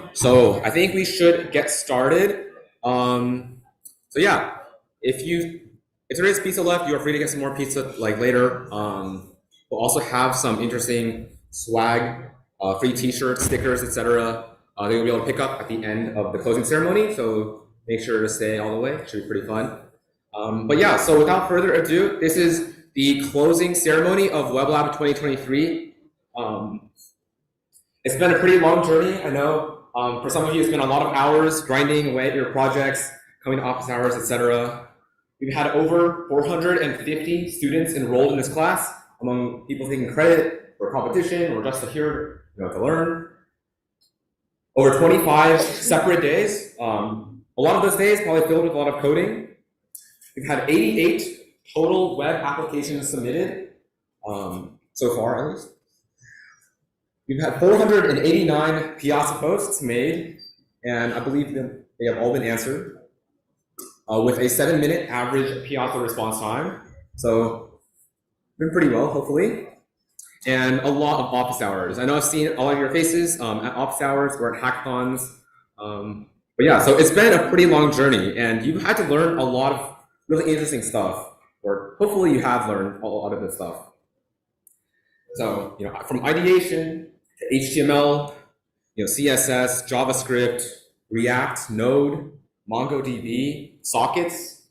Awesome. So I think we should get started. So yeah, if there is pizza left, you are free to get some more pizza like later. We'll also have some interesting swag, free T-shirts, stickers, etc. That you'll be able to pick up at the end of the closing ceremony. So make sure to stay all the way. It should be pretty fun. But yeah, so without further ado, this is the closing ceremony of WebLab 2023. It's been a pretty long journey, I know. For some of you, it's been a lot of hours grinding away at your projects, coming to office hours, etc. We've had over 450 students enrolled in this class, among people taking credit or competition or just to hear, to learn. Over 25 separate days. A lot of those days probably filled with a lot of coding. We've had 88 total web applications submitted, so far at least. We've had 489 Piazza posts made, and I believe that they have all been answered with a 7-minute average Piazza response time. So, been pretty well, hopefully. And a lot of office hours. I know I've seen all of your faces at office hours or at hackathons. But yeah, so it's been a pretty long journey, and you've had to learn a lot of really interesting stuff, or hopefully you have learned a lot of good stuff. So, from ideation to HTML, CSS, JavaScript, React, Node, MongoDB, sockets,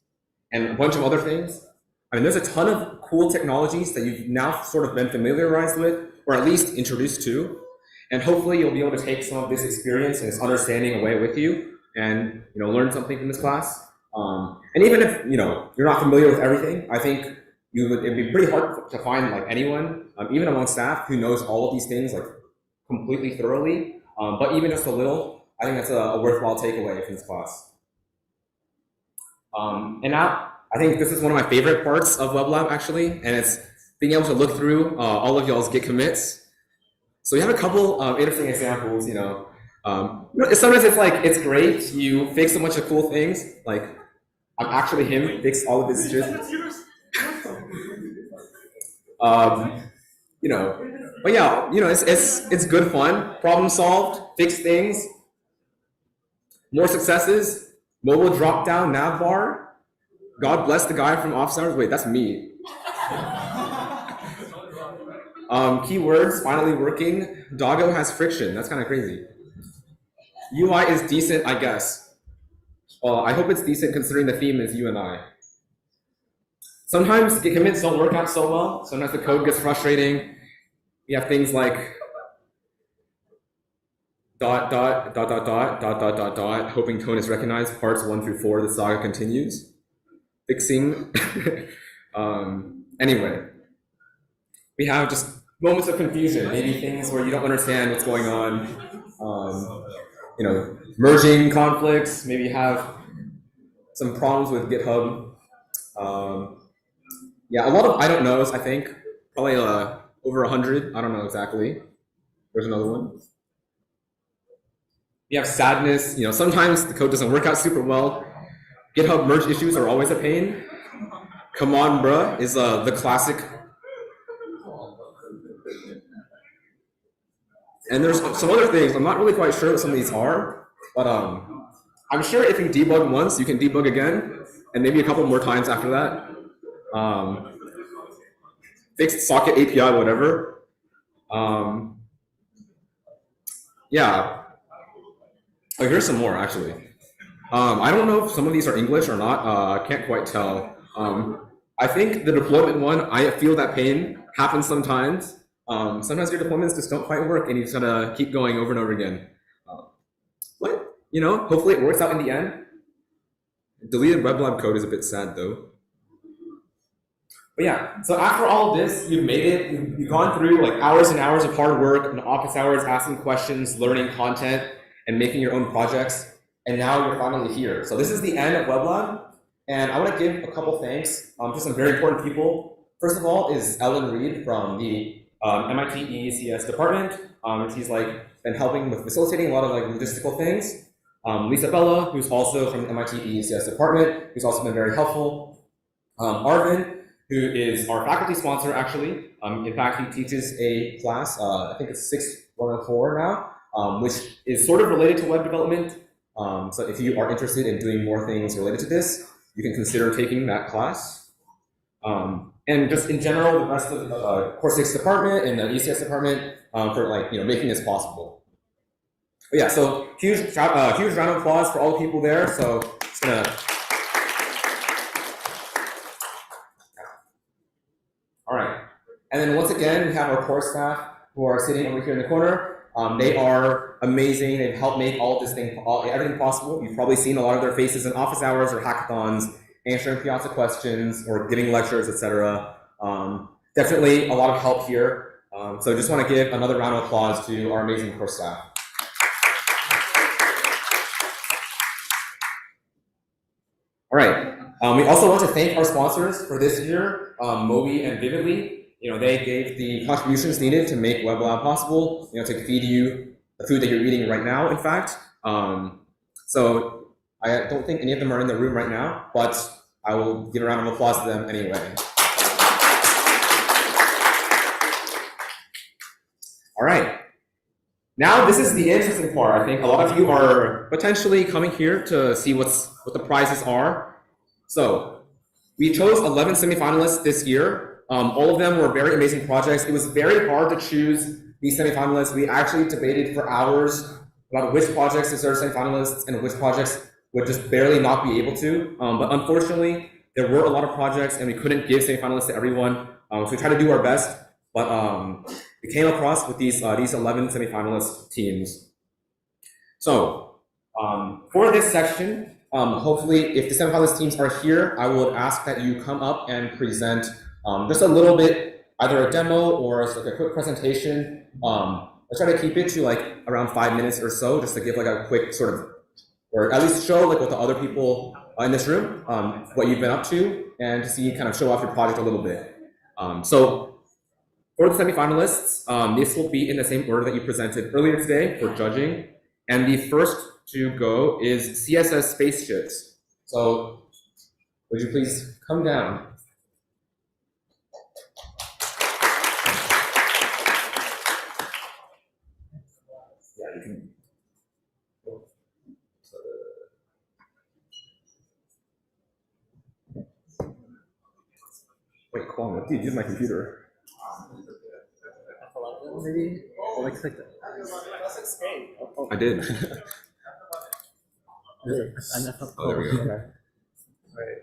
and a bunch of other things. I mean, there's a ton of cool technologies that you've now sort of been familiarized with, or at least introduced to. And hopefully you'll be able to take some of this experience and this understanding away with you and, learn something from this class. And even if, you're not familiar with everything, I think it'd be pretty hard to find like anyone, even among staff, who knows all of these things like completely thoroughly. But even just a little, I think that's a worthwhile takeaway from this class. And now, I think this is one of my favorite parts of WebLab actually, and it's being able to look through all of y'all's Git commits. So we have a couple of interesting examples, sometimes it's like, it's great, you fix a bunch of cool things, like I'm actually him, fix all of his issues. But yeah, it's good fun, problem solved, fix things, more successes, mobile drop down nav bar. God bless the guy from office hours. Wait, that's me. Keywords finally working. Doggo has friction. That's kind of crazy. UI is decent, I guess. I hope it's decent considering the theme is you and I. Sometimes Git commits don't work out so well. Sometimes the code gets frustrating. We have things like ... hoping tone is recognized, parts 1 through 4, the saga continues. Fixing. Anyway, we have just moments of confusion, maybe things where you don't understand what's going on. Merging conflicts, maybe you have some problems with GitHub. Yeah, a lot of I don't knows, I think. Probably over 100, I don't know exactly. There's another one. You have sadness, sometimes the code doesn't work out super well. GitHub merge issues are always a pain. Come on, bruh, is the classic. And there's some other things, I'm not really quite sure what some of these are, but I'm sure if you debug once, you can debug again, and maybe a couple more times after that. Fixed socket API, whatever. Yeah. Oh, here's some more, actually. I don't know if some of these are English or not. I can't quite tell. I think the deployment one, I feel that pain happens sometimes. Sometimes your deployments just don't quite work and you just gotta keep going over and over again. But, hopefully it works out in the end. Deleted WebLab code is a bit sad though. But yeah, so after all of this, you've made it, you've gone through like hours and hours of hard work and office hours, asking questions, learning content, and making your own projects. And now you're finally here. So this is the end of WebLab, and I want to give a couple thanks to some very important people. First of all is Ellen Reed from the MIT ECS department. She's been helping with facilitating a lot of logistical things. Lisa Bella, who's also from the MIT ECS department, who's also been very helpful. Arvin, who is our faculty sponsor actually. In fact, he teaches a class, I think it's 6104 now, which is sort of related to web development. So if you are interested in doing more things related to this, you can consider taking that class. And just in general, the rest of the Core 6 department and the ECS department for making this possible. But yeah, so huge round of applause for all the people there. So just gonna. All right, and then once again, we have our core staff who are sitting over here in the corner. They are amazing. They've helped make all of this thing, everything possible. You've probably seen a lot of their faces in office hours or hackathons, answering Piazza questions or giving lectures, etc. Definitely a lot of help here. So just want to give another round of applause to our amazing core staff. All right. We also want to thank our sponsors for this year, Moby and Vividly. They gave the contributions needed to make web.lab possible, to feed you the food that you're eating right now, in fact. So I don't think any of them are in the room right now, but I will give a round of applause to them anyway. All right. Now this is the interesting part. I think a lot of you are potentially coming here to see what the prizes are. So we chose 11 semifinalists this year. All of them were very amazing projects. It was very hard to choose these semifinalists. We actually debated for hours about which projects deserve semifinalists and which projects would just barely not be able to. But unfortunately, there were a lot of projects and we couldn't give semifinalists to everyone. So we tried to do our best, but we came across with these 11 semifinalist teams. So for this section, hopefully if the semifinalist teams are here, I would ask that you come up and present just a little bit, either a demo or like a quick presentation. Let's try to keep it to like around 5 minutes or so, just to give like a quick sort of, or at least show like what the other people in this room, what you've been up to, and to see kind of show off your project a little bit. So for the semifinalists, this will be in the same order that you presented earlier today for judging. And the first to go is CSS spaceships. So would you please come down? Yeah, you can. Wait, Kwong, what did you do to my computer? Maybe? Oh, I clicked it. I did. Oh, there we go. Okay. Right.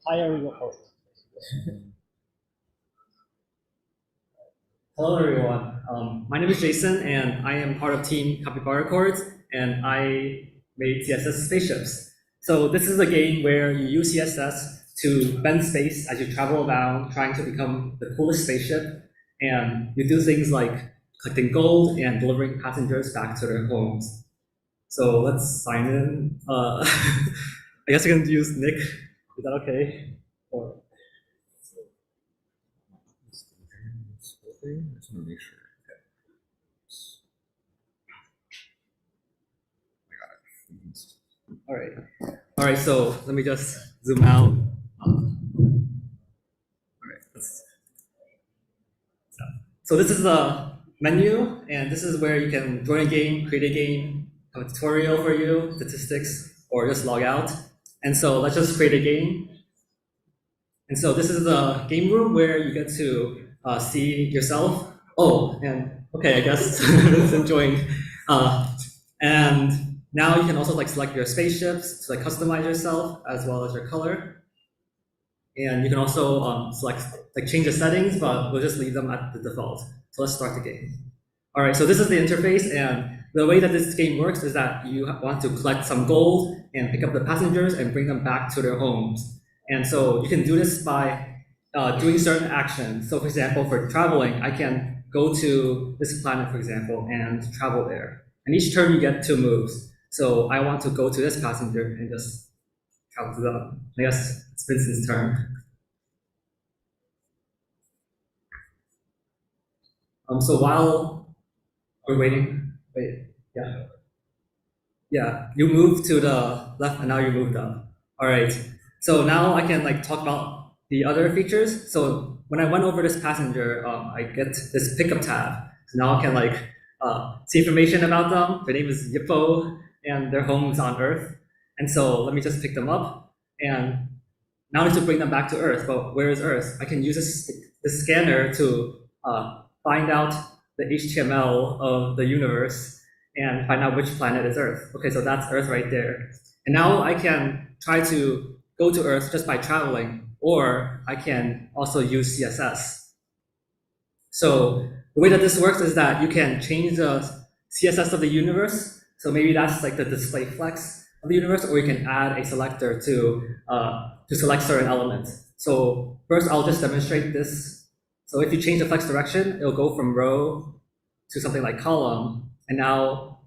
Hi everyone. Hello everyone. My name is Jason, and I am part of Team Capybara Chords, and I made CSS spaceships. So this is a game where you use CSS to bend space as you travel around, trying to become the coolest spaceship, and you do things like collecting gold and delivering passengers back to their homes. So let's sign in. I guess I can use Nick. Is that okay? Or... I just want to make sure. All right. So let me just zoom out. All right. So this is the menu, and this is where you can join a game, create a game, have a tutorial for you, statistics, or just log out. And so let's just create a game. And so this is the game room where you get to see yourself. Oh, and okay, I guess it's enjoying. And now you can also like select your spaceships to like customize yourself as well as your color. And you can also select like change the settings, but we'll just leave them at the default. So let's start the game. All right, so this is the interface, and the way that this game works is that you want to collect some gold and pick up the passengers and bring them back to their homes. And so you can do this by doing certain actions. So for example, for traveling, I can go to this planet, for example, and travel there. And each turn you get 2 moves. So I want to go to this passenger and just travel to them. I guess it's Vincent's turn. So while we're waiting, yeah, you move to the left and now you moved up. All right. So now I can like talk about the other features. So when I went over this passenger, I get this pickup tab. So now I can like see information about them. Their name is Yippo, and their home is on Earth. And so let me just pick them up, and now I need to bring them back to Earth. But where is Earth? I can use this scanner to find out the HTML of the universe and find out which planet is Earth. Okay, so that's Earth right there. And now I can try to go to Earth just by traveling, or I can also use CSS. So the way that this works is that you can change the CSS of the universe. So maybe that's like the display flex of the universe, or you can add a selector to select certain elements. So first, I'll just demonstrate this. So if you change the flex direction, it'll go from row to something like column, and now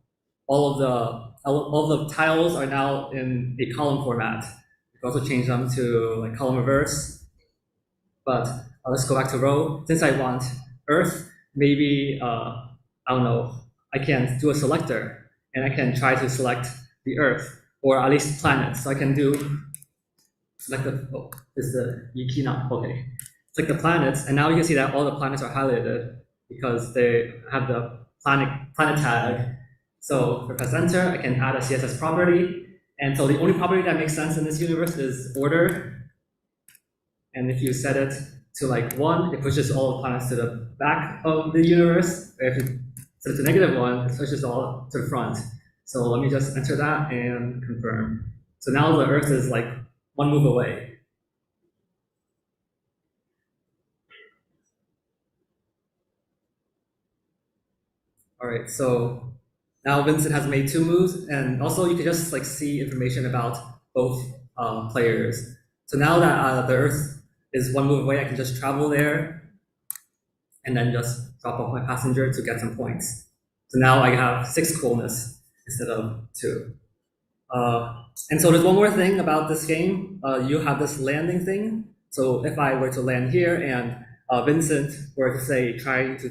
all of the tiles are now in a column format. You can also change them to like column reverse. But let's go back to row. Since I want Earth, maybe I don't know. I can do a selector, and I can try to select the Earth, or at least planets. So I can do select the is the E key now? Okay, select the planets, and now you can see that all the planets are highlighted because they have the planet tag. So if I press enter, I can add a CSS property. And so the only property that makes sense in this universe is order. And if you set it to like 1, it pushes all the planets to the back of the universe. If you set it to -1, it pushes all to the front. So let me just enter that and confirm. So now the Earth is like 1 move away. All right, so now Vincent has made 2 moves, and also you can just like see information about both players. So now that the Earth is 1 move away, I can just travel there and then just drop off my passenger to get some points. So now I have 6 coolness instead of 2. And so there's one more thing about this game. You have this landing thing. So if I were to land here and Vincent were to say try to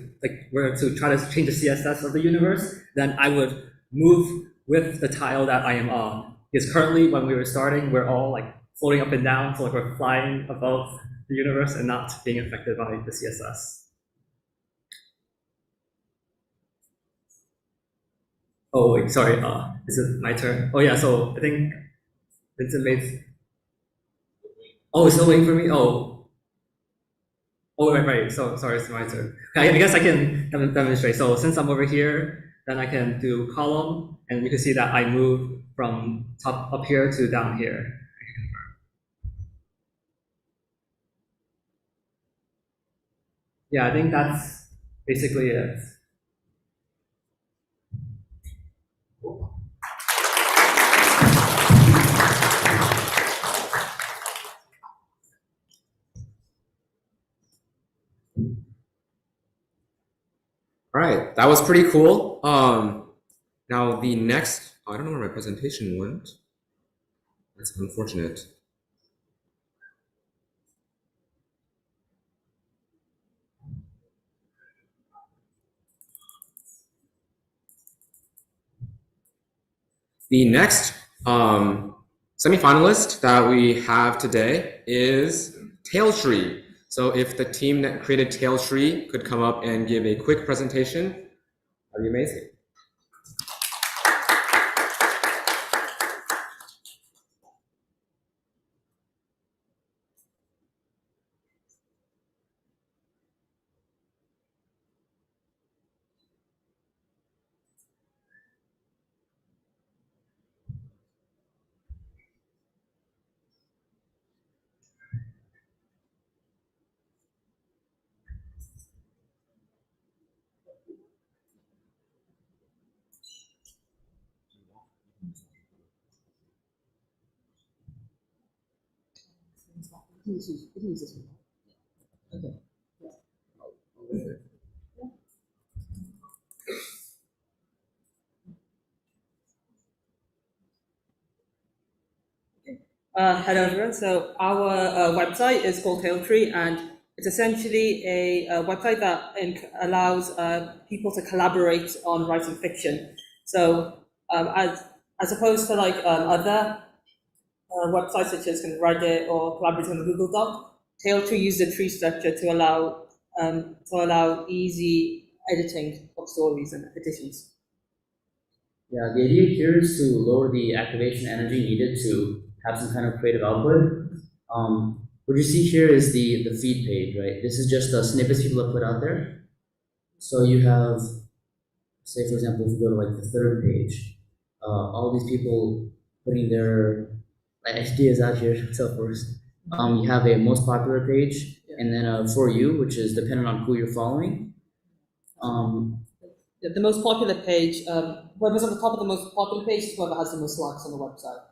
change the CSS of the universe, then I would move with the tile that I am on. Because currently, when we were starting, we're all like floating up and down, so like we're flying above the universe and not being affected by the CSS. Oh wait, sorry. Is it my turn? Oh yeah. So I think Vincent made. Oh, it's still waiting for me. Oh, right. So sorry, it's my turn. Okay, I guess I can demonstrate. So since I'm over here, then I can do column, and you can see that I move from top up here to down here. Yeah, I think that's basically it. All right, that was pretty cool. Now the next, I don't know where my presentation went. That's unfortunate. The next semifinalist that we have today is Tail Tree. So if the team that created Tail Tree could come up and give a quick presentation, that'd be amazing. Hello everyone. So our website is called Tailtree, and it's essentially a website that allows people to collaborate on writing fiction. So as opposed to like other websites such as kind of Reddit or collaborating on a Google Doc, Tailtree used the tree structure to allow easy editing of stories and petitions. Yeah, the idea here is to lower the activation energy needed to have some kind of creative output. What you see here is the feed page, right? This is just the snippets people have put out there. So you have, say for example, if you go to like the third page, all these people putting their ideas out here. So first, you have a most popular page, and then a for you, which is dependent on who you're following. The most popular page, whoever's on the top of the most popular page is whoever has the most likes on the website.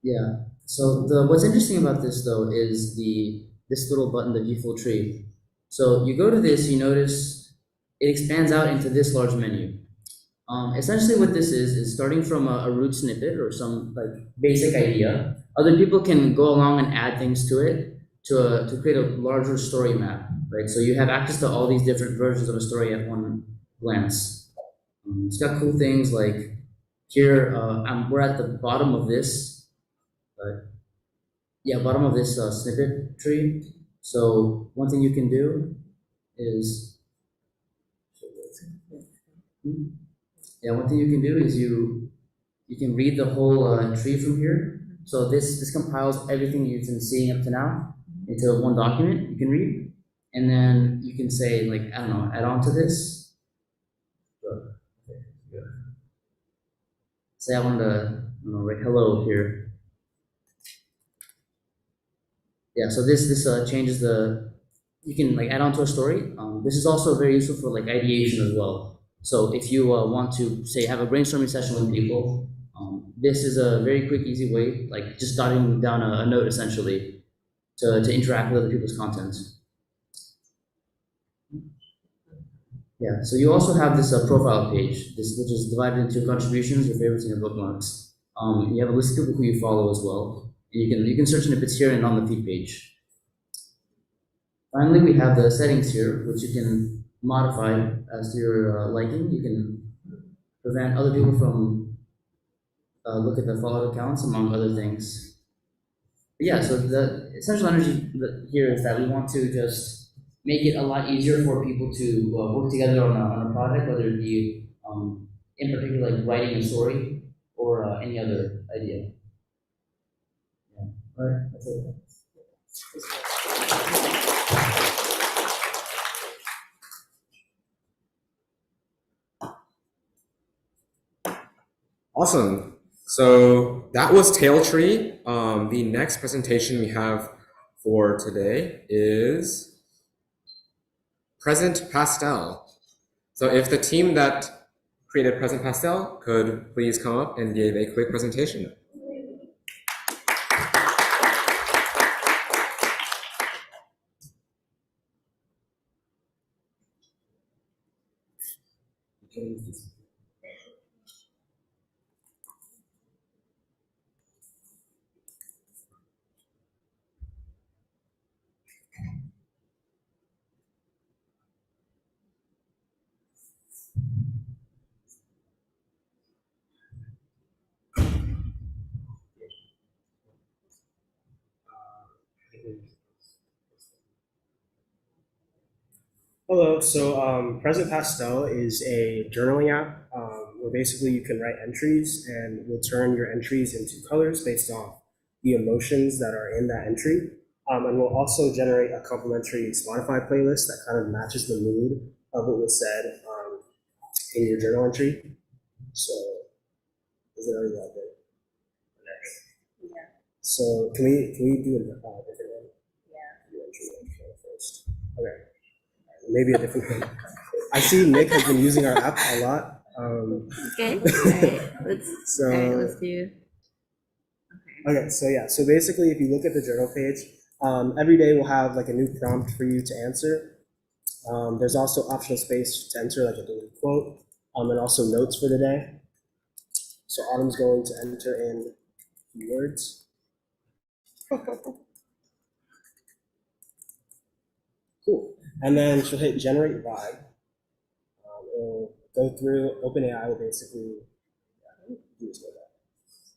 Yeah. So what's interesting about this though is this little button, the view full tree. So you go to this, you notice it expands out into this large menu. Essentially what this is starting from a root snippet or some like basic idea. Other people can go along and add things to it to create a larger story map, right? So you have access to all these different versions of a story at one glance. It's got cool things like here, we're at the bottom of this, bottom of this snippet tree. So one thing you can do is, you can read the whole tree from here. So this compiles everything you've been seeing up to now into one document you can read, and then you can say like, I don't know, add on to this. Say I wanted to, write hello here. Yeah, so this changes you can like add on to a story. This is also very useful for like ideation as well. So if you want to say have a brainstorming session with people, this is a very quick, easy way, like just jotting down a note essentially to interact with other people's content. Yeah, so you also have this profile page, which is divided into contributions, your favorites, and your bookmarks. You have a list of people who you follow as well. And you can search snippets here and on the feed page. Finally, we have the settings here, which you can modify as to your liking. You can prevent other people from look at the followed accounts, among other things. But yeah, so the essential energy here is that we want to just make it a lot easier for people to work together on a project, whether it be in particular like writing a story or any other idea. Yeah. All right, that's it. Awesome. So that was Tailtree. The next presentation we have for today is Present Pastel. So if the team that created Present Pastel could please come up and give a quick presentation. Hello, so Present Pastel is a journaling app where basically you can write entries and we'll turn your entries into colors based off the emotions that are in that entry. And we'll also generate a complimentary Spotify playlist that kind of matches the mood of what was said in your journal entry. So, is it already that good? Yeah. So, can we do a different one? Yeah. First. Okay. Maybe a different one. I see Nick has been using our app a lot. Okay. All right, let's do. Okay, so yeah, so basically, if you look at the journal page, every day we'll have like a new prompt for you to answer. There's also optional space to enter like a daily quote, and also notes for the day. So Autumn's going to enter in keywords. Cool. And then she'll hit generate vibe. It'll go through, OpenAI will basically,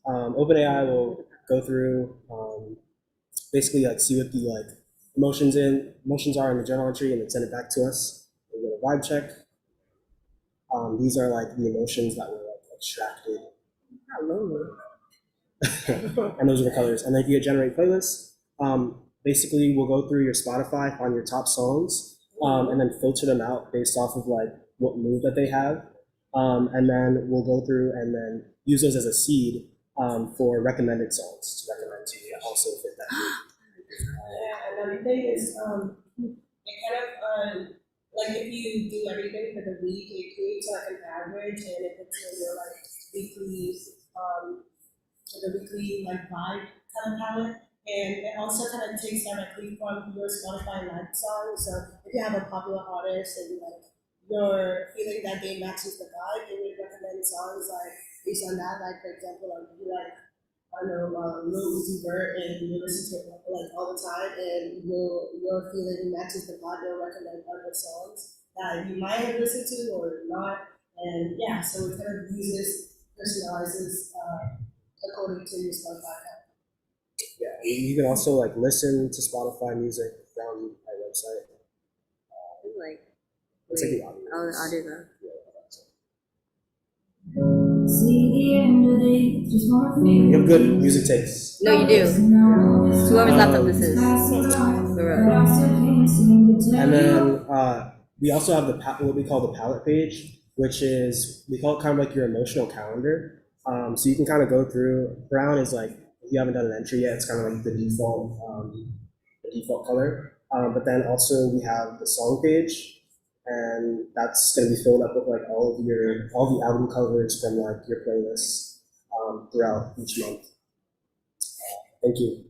OpenAI will go through basically like see what the like emotions are in the journal entry, and then send it back to us. We get a vibe check. These are like the emotions that were like extracted. Hello. And those are the colors. And then you generate playlists. Basically, we'll go through your Spotify, find your top songs, and then filter them out based off of like what mood that they have. And then we'll go through and then use those as a seed for recommended songs to recommend to you also fit that mood. Yeah, another thing is it kind of like if you do everything for the week, it creates like an average and it puts in your like weekly the weekly like vibe kind of palette. And it also kind of takes directly from your Spotify liked song. So if you have a popular artist and like you're feeling that they matches the vibe, they would recommend songs like based on that. Like for example, like you like I don't know Lil Uzi Vert and you listen to it like all the time, and your feeling matches the vibe. They'll recommend other songs that you might have listened to or not. And yeah, so it kind of personalizes according to your Spotify. Yeah, you can also like listen to Spotify music from my website. It's like the audio. Oh, the audio though. You have good music taste. No, you do. Whoever's laptop this is. And then we also have what we call the palette page, which is, we call it kind of like your emotional calendar. So you can kind of go through. Brown is like, if you haven't done an entry yet, it's kind of like the default color. But then also we have the song page, and that's going to be filled up with like all the album covers from like your playlists throughout each month. Thank you.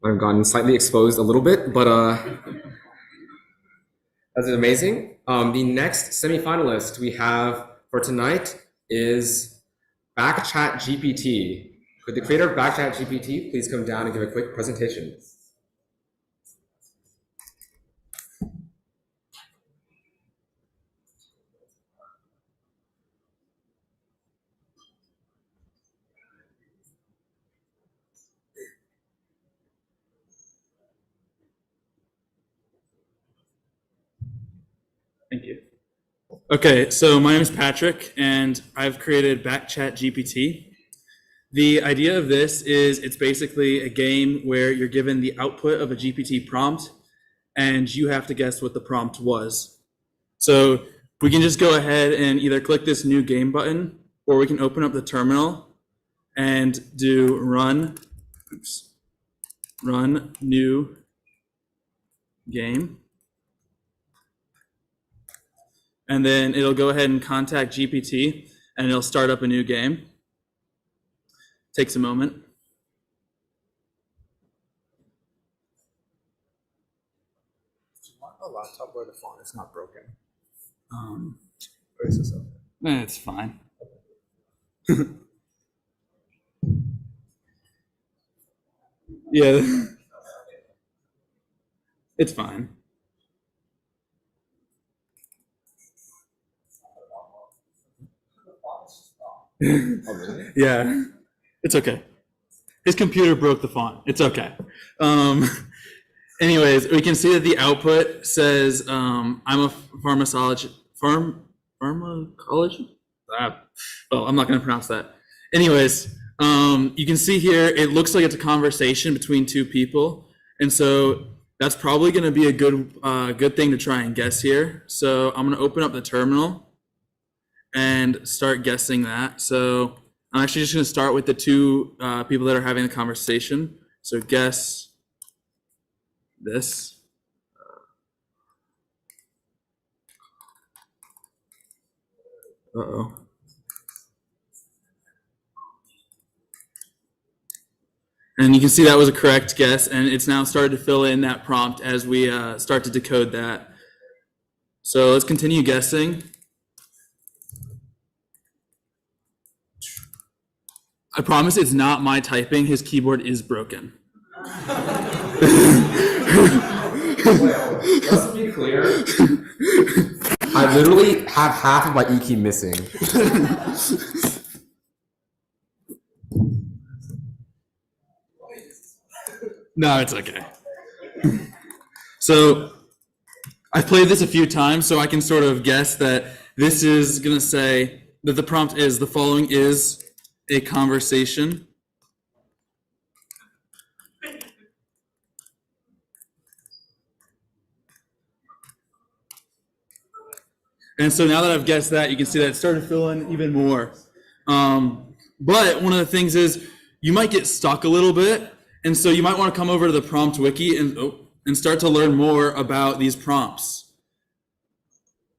I've gotten slightly exposed a little bit, but that's amazing. The next semifinalist we have for tonight is Backchat GPT. Could the creator of Backchat GPT please come down and give a quick presentation? Thank you. Okay, so my name is Patrick, and I've created Backchat GPT. The idea of this is it's basically a game where you're given the output of a GPT prompt, and you have to guess what the prompt was. So we can just go ahead and either click this new game button, or we can open up the terminal and do run new game. And then it'll go ahead and contact GPT, and it'll start up a new game. Takes a moment. A laptop where the font is not broken. Where is this up? It's fine. Yeah, it's fine. Yeah, it's okay. His computer broke the font. It's okay. Anyways, we can see that the output says, I'm a pharmacologist. Well, I'm not going to pronounce that. Anyways, you can see here, it looks like it's a conversation between two people. And so that's probably going to be a good thing to try and guess here. So I'm going to open up the terminal and start guessing that. So I'm actually just going to start with the two people that are having the conversation. So guess this. Uh-oh. And you can see that was a correct guess, and it's now started to fill in that prompt as we start to decode that. So let's continue guessing. I promise it's not my typing. His keyboard is broken. Let's be clear. I literally have half of my E key missing. No, it's okay. So I've played this a few times, so I can sort of guess that this is going to say that the prompt is the following is a conversation. And so now that I've guessed that, you can see that it's starting to fill in even more. But one of the things is you might get stuck a little bit, and so you might want to come over to the prompt wiki and start to learn more about these prompts.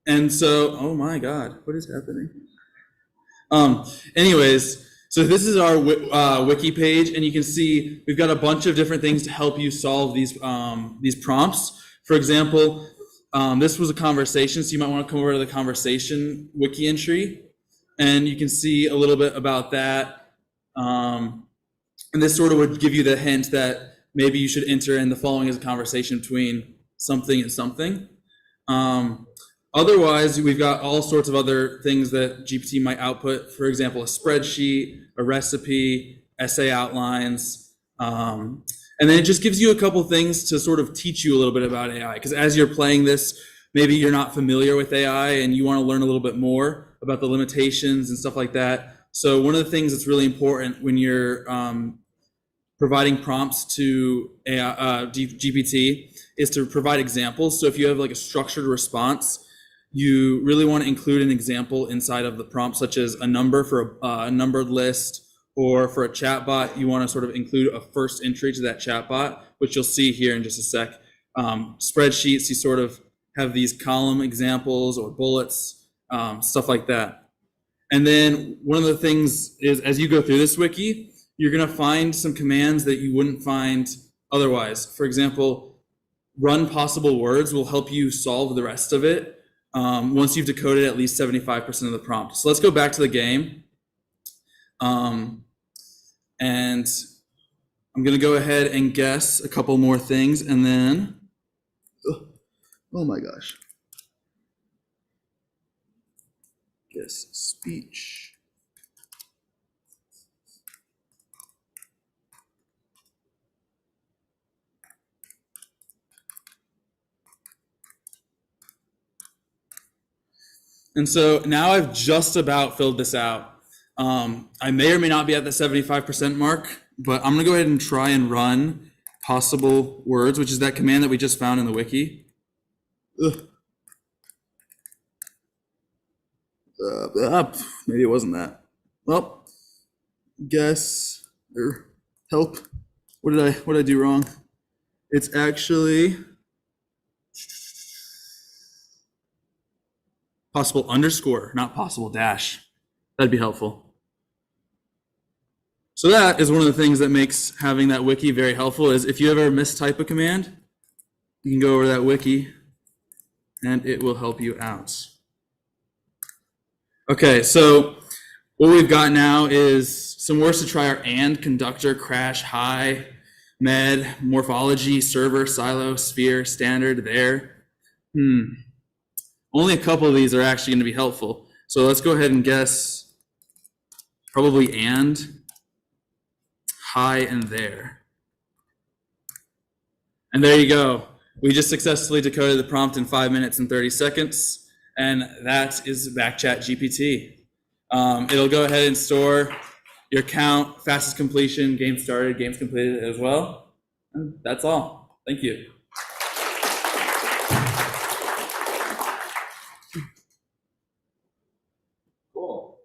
And so, oh my God, what is happening? Anyways, so this is our wiki page, and you can see we've got a bunch of different things to help you solve these prompts. For example, this was a conversation, so you might want to come over to the conversation wiki entry, and you can see a little bit about that. And this sort of would give you the hint that maybe you should enter in the following as a conversation between something and something. Otherwise, we've got all sorts of other things that GPT might output. For example, a spreadsheet, a recipe, essay outlines. And then it just gives you a couple things to sort of teach you a little bit about AI. Because as you're playing this, maybe you're not familiar with AI and you want to learn a little bit more about the limitations and stuff like that. So one of the things that's really important when you're providing prompts to AI, GPT is to provide examples. So if you have like a structured response, you really want to include an example inside of the prompt, such as a number for a numbered list, or for a chatbot, you want to sort of include a first entry to that chatbot, which you'll see here in just a sec. Spreadsheets, you sort of have these column examples or bullets, stuff like that. And then one of the things is, as you go through this wiki, you're going to find some commands that you wouldn't find otherwise. For example, run possible words will help you solve the rest of it once you've decoded at least 75% of the prompt. So let's go back to the game. And I'm going to go ahead and guess a couple more things, and then, oh my gosh. Guess speech. And so now I've just about filled this out. I may or may not be at the 75% mark, but I'm gonna go ahead and try and run possible words, which is that command that we just found in the wiki. Maybe it wasn't that. Well, guess or help. What did I do wrong? It's actually possible underscore, not possible dash. That'd be helpful. So that is one of the things that makes having that wiki very helpful, is if you ever mistype a command, you can go over to that wiki and it will help you out. Okay, so what we've got now is some words to try are and, conductor, crash, high, med, morphology, server, silo, sphere, standard, there. Only a couple of these are actually going to be helpful. So let's go ahead and guess probably and, high, and there. And there you go. We just successfully decoded the prompt in 5 minutes and 30 seconds. And that is Backchat GPT. It'll go ahead and store your count, fastest completion, game started, games completed as well. And that's all. Thank you. Cool.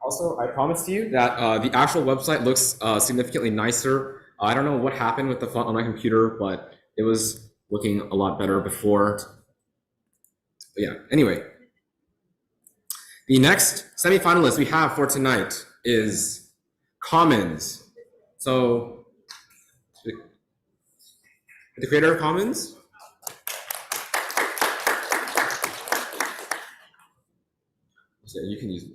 Also, I promised you that the actual website looks significantly nicer. I don't know what happened with the font on my computer, but it was looking a lot better before. But yeah, anyway. The next semifinalist we have for tonight is Commons. So, the creator of Commons? So you can use it.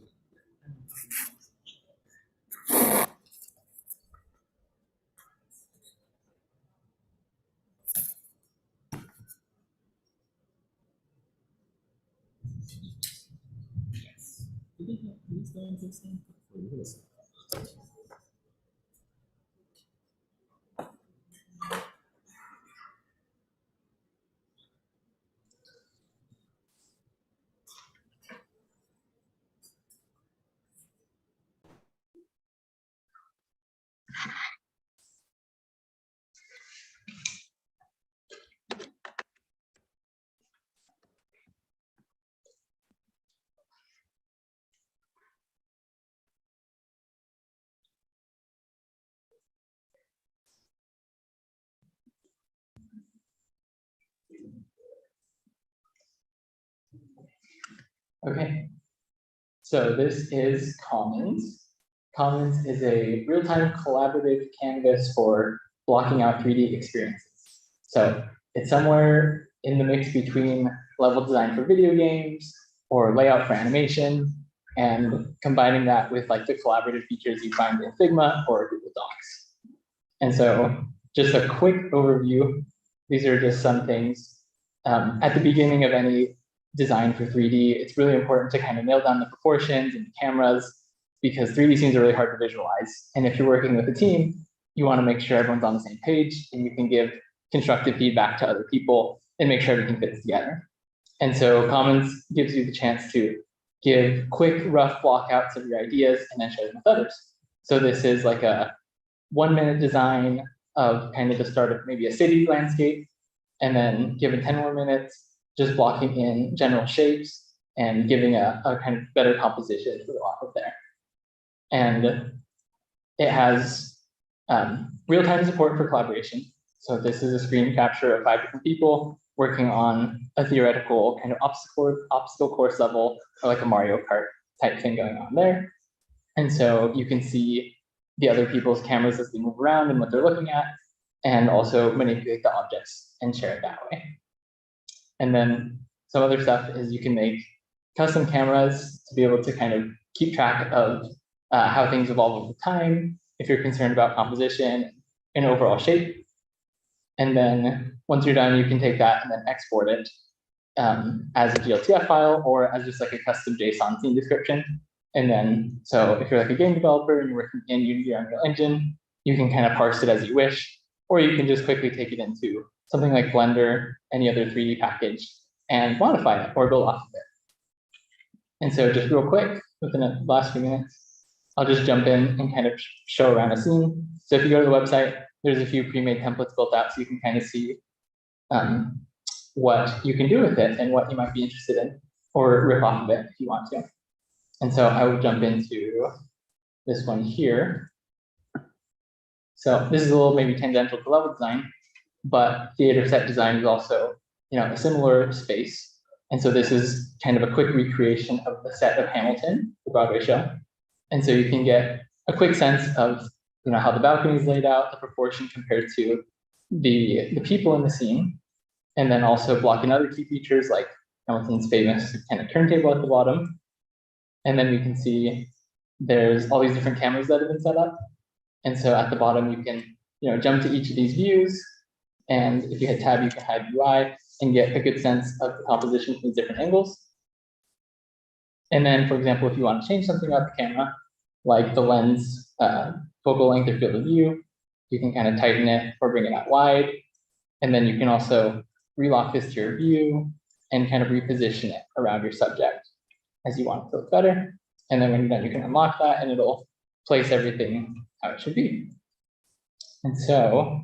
Okay, so this is Commons. Commons is a real-time collaborative canvas for blocking out 3D experiences. So it's somewhere in the mix between level design for video games or layout for animation, and combining that with like the collaborative features you find in Figma or Google Docs. And so just a quick overview. These are just some things. At the beginning of any design for 3D, it's really important to kind of nail down the proportions and the cameras, because 3D scenes are really hard to visualize. And if you're working with a team, you want to make sure everyone's on the same page and you can give constructive feedback to other people and make sure everything fits together. And so Commons gives you the chance to give quick, rough blockouts of your ideas and then share them with others. So this is like a 1-minute design of kind of the start of maybe a city landscape, and then given 10 more minutes, just blocking in general shapes and giving a kind of better composition to go off of there. And it has real-time support for collaboration. So this is a screen capture of 5 different people working on a theoretical kind of obstacle course level, or like a Mario Kart type thing going on there. And so you can see the other people's cameras as they move around and what they're looking at, and also manipulate the objects and share it that way. And then some other stuff is you can make custom cameras to be able to kind of keep track of how things evolve over time, if you're concerned about composition and overall shape. And then once you're done, you can take that and then export it as a GLTF file or as just like a custom JSON scene description. And then, so if you're like a game developer and you're working in Unity or Unreal Engine, you can kind of parse it as you wish, or you can just quickly take it into something like Blender, any other 3D package, and modify it or build off of it. And so just real quick, within the last few minutes, I'll just jump in and kind of show around a scene. So if you go to the website, there's a few pre-made templates built out so you can kind of see what you can do with it and what you might be interested in, or rip off of it if you want to. And so I will jump into this one here. So this is a little maybe tangential to level design, but theater set design is also, a similar space. And so this is kind of a quick recreation of the set of Hamilton, the Broadway show. And so you can get a quick sense of, how the balcony is laid out, the proportion compared to the people in the scene, and then also block in other key features like Hamilton's famous kind of turntable at the bottom. And then we can see there's all these different cameras that have been set up. And so at the bottom, you can, jump to each of these views. And if you hit tab, you can hide UI and get a good sense of the composition from these different angles. And then, for example, if you want to change something about the camera, like the lens, focal length or field of view, you can kind of tighten it or bring it out wide. And then you can also relock this to your view and kind of reposition it around your subject as you want it to look better. And then when you're done, you can unlock that and it'll place everything how it should be. And so,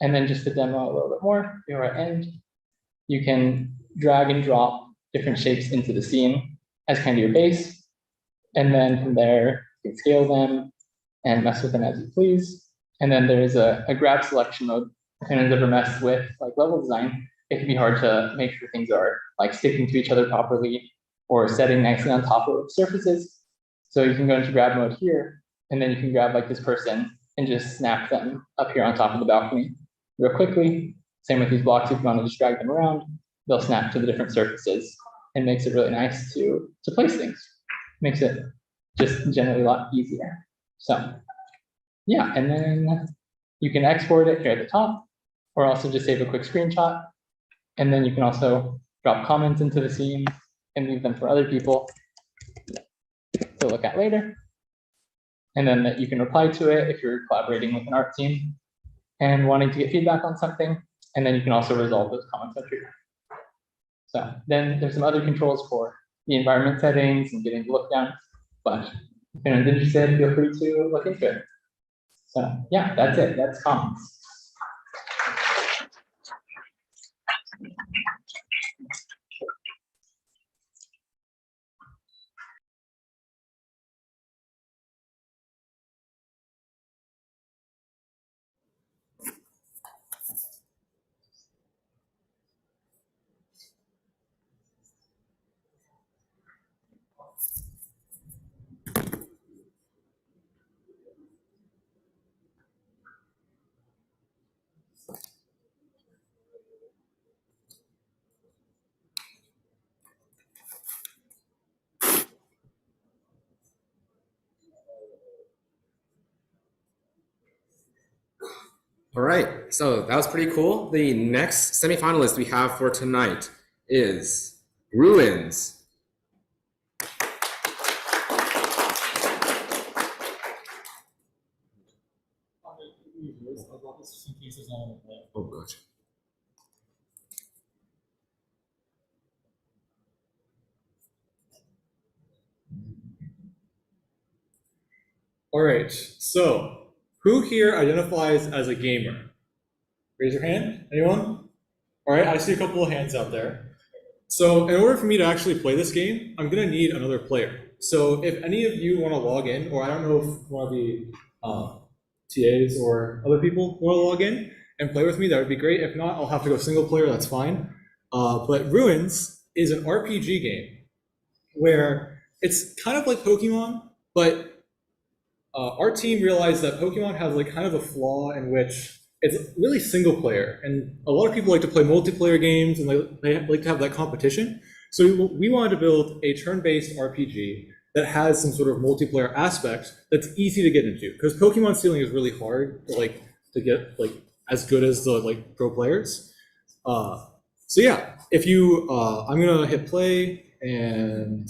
and then just to demo a little bit more, here at end, you can drag and drop different shapes into the scene as kind of your base. And then from there, you can scale them and mess with them as you please. And then there's a grab selection mode. If anyone's ever messed with like level design, it can be hard to make sure things are like sticking to each other properly or setting nicely on top of surfaces. So you can go into grab mode here, and then you can grab like this person and just snap them up here on top of the balcony real quickly. Same with these blocks, if you want to just drag them around, they'll snap to the different surfaces and makes it really nice to place things. Makes it just generally a lot easier. So yeah, and then you can export it here at the top, or also just save a quick screenshot. And then you can also drop comments into the scene and leave them for other people. to look at later. And then you can reply to it if you're collaborating with an art team and wanting to get feedback on something. And then you can also resolve those comments at your time. So then there's some other controls for the environment settings and getting the look down. But if anyone's interested, feel free to look into it. So yeah, that's it. That's Commons. All right, so that was pretty cool. The next semifinalist we have for tonight is Ruins. Oh, gosh. All right, so who here identifies as a gamer? Raise your hand, anyone? All right, I see a couple of hands out there. So in order for me to actually play this game, I'm gonna need another player. So if any of you wanna log in, or I don't know if one of the TAs or other people wanna log in and play with me, that would be great. If not, I'll have to go single player, that's fine. But Ruins is an RPG game where it's kind of like Pokemon, but our team realized that Pokemon has like kind of a flaw in which it's really single player, and a lot of people like to play multiplayer games and they like to have that competition. So we wanted to build a turn-based RPG that has some sort of multiplayer aspect that's easy to get into, because Pokemon stealing is really hard to get like as good as the pro players. So yeah, if you I'm gonna hit play and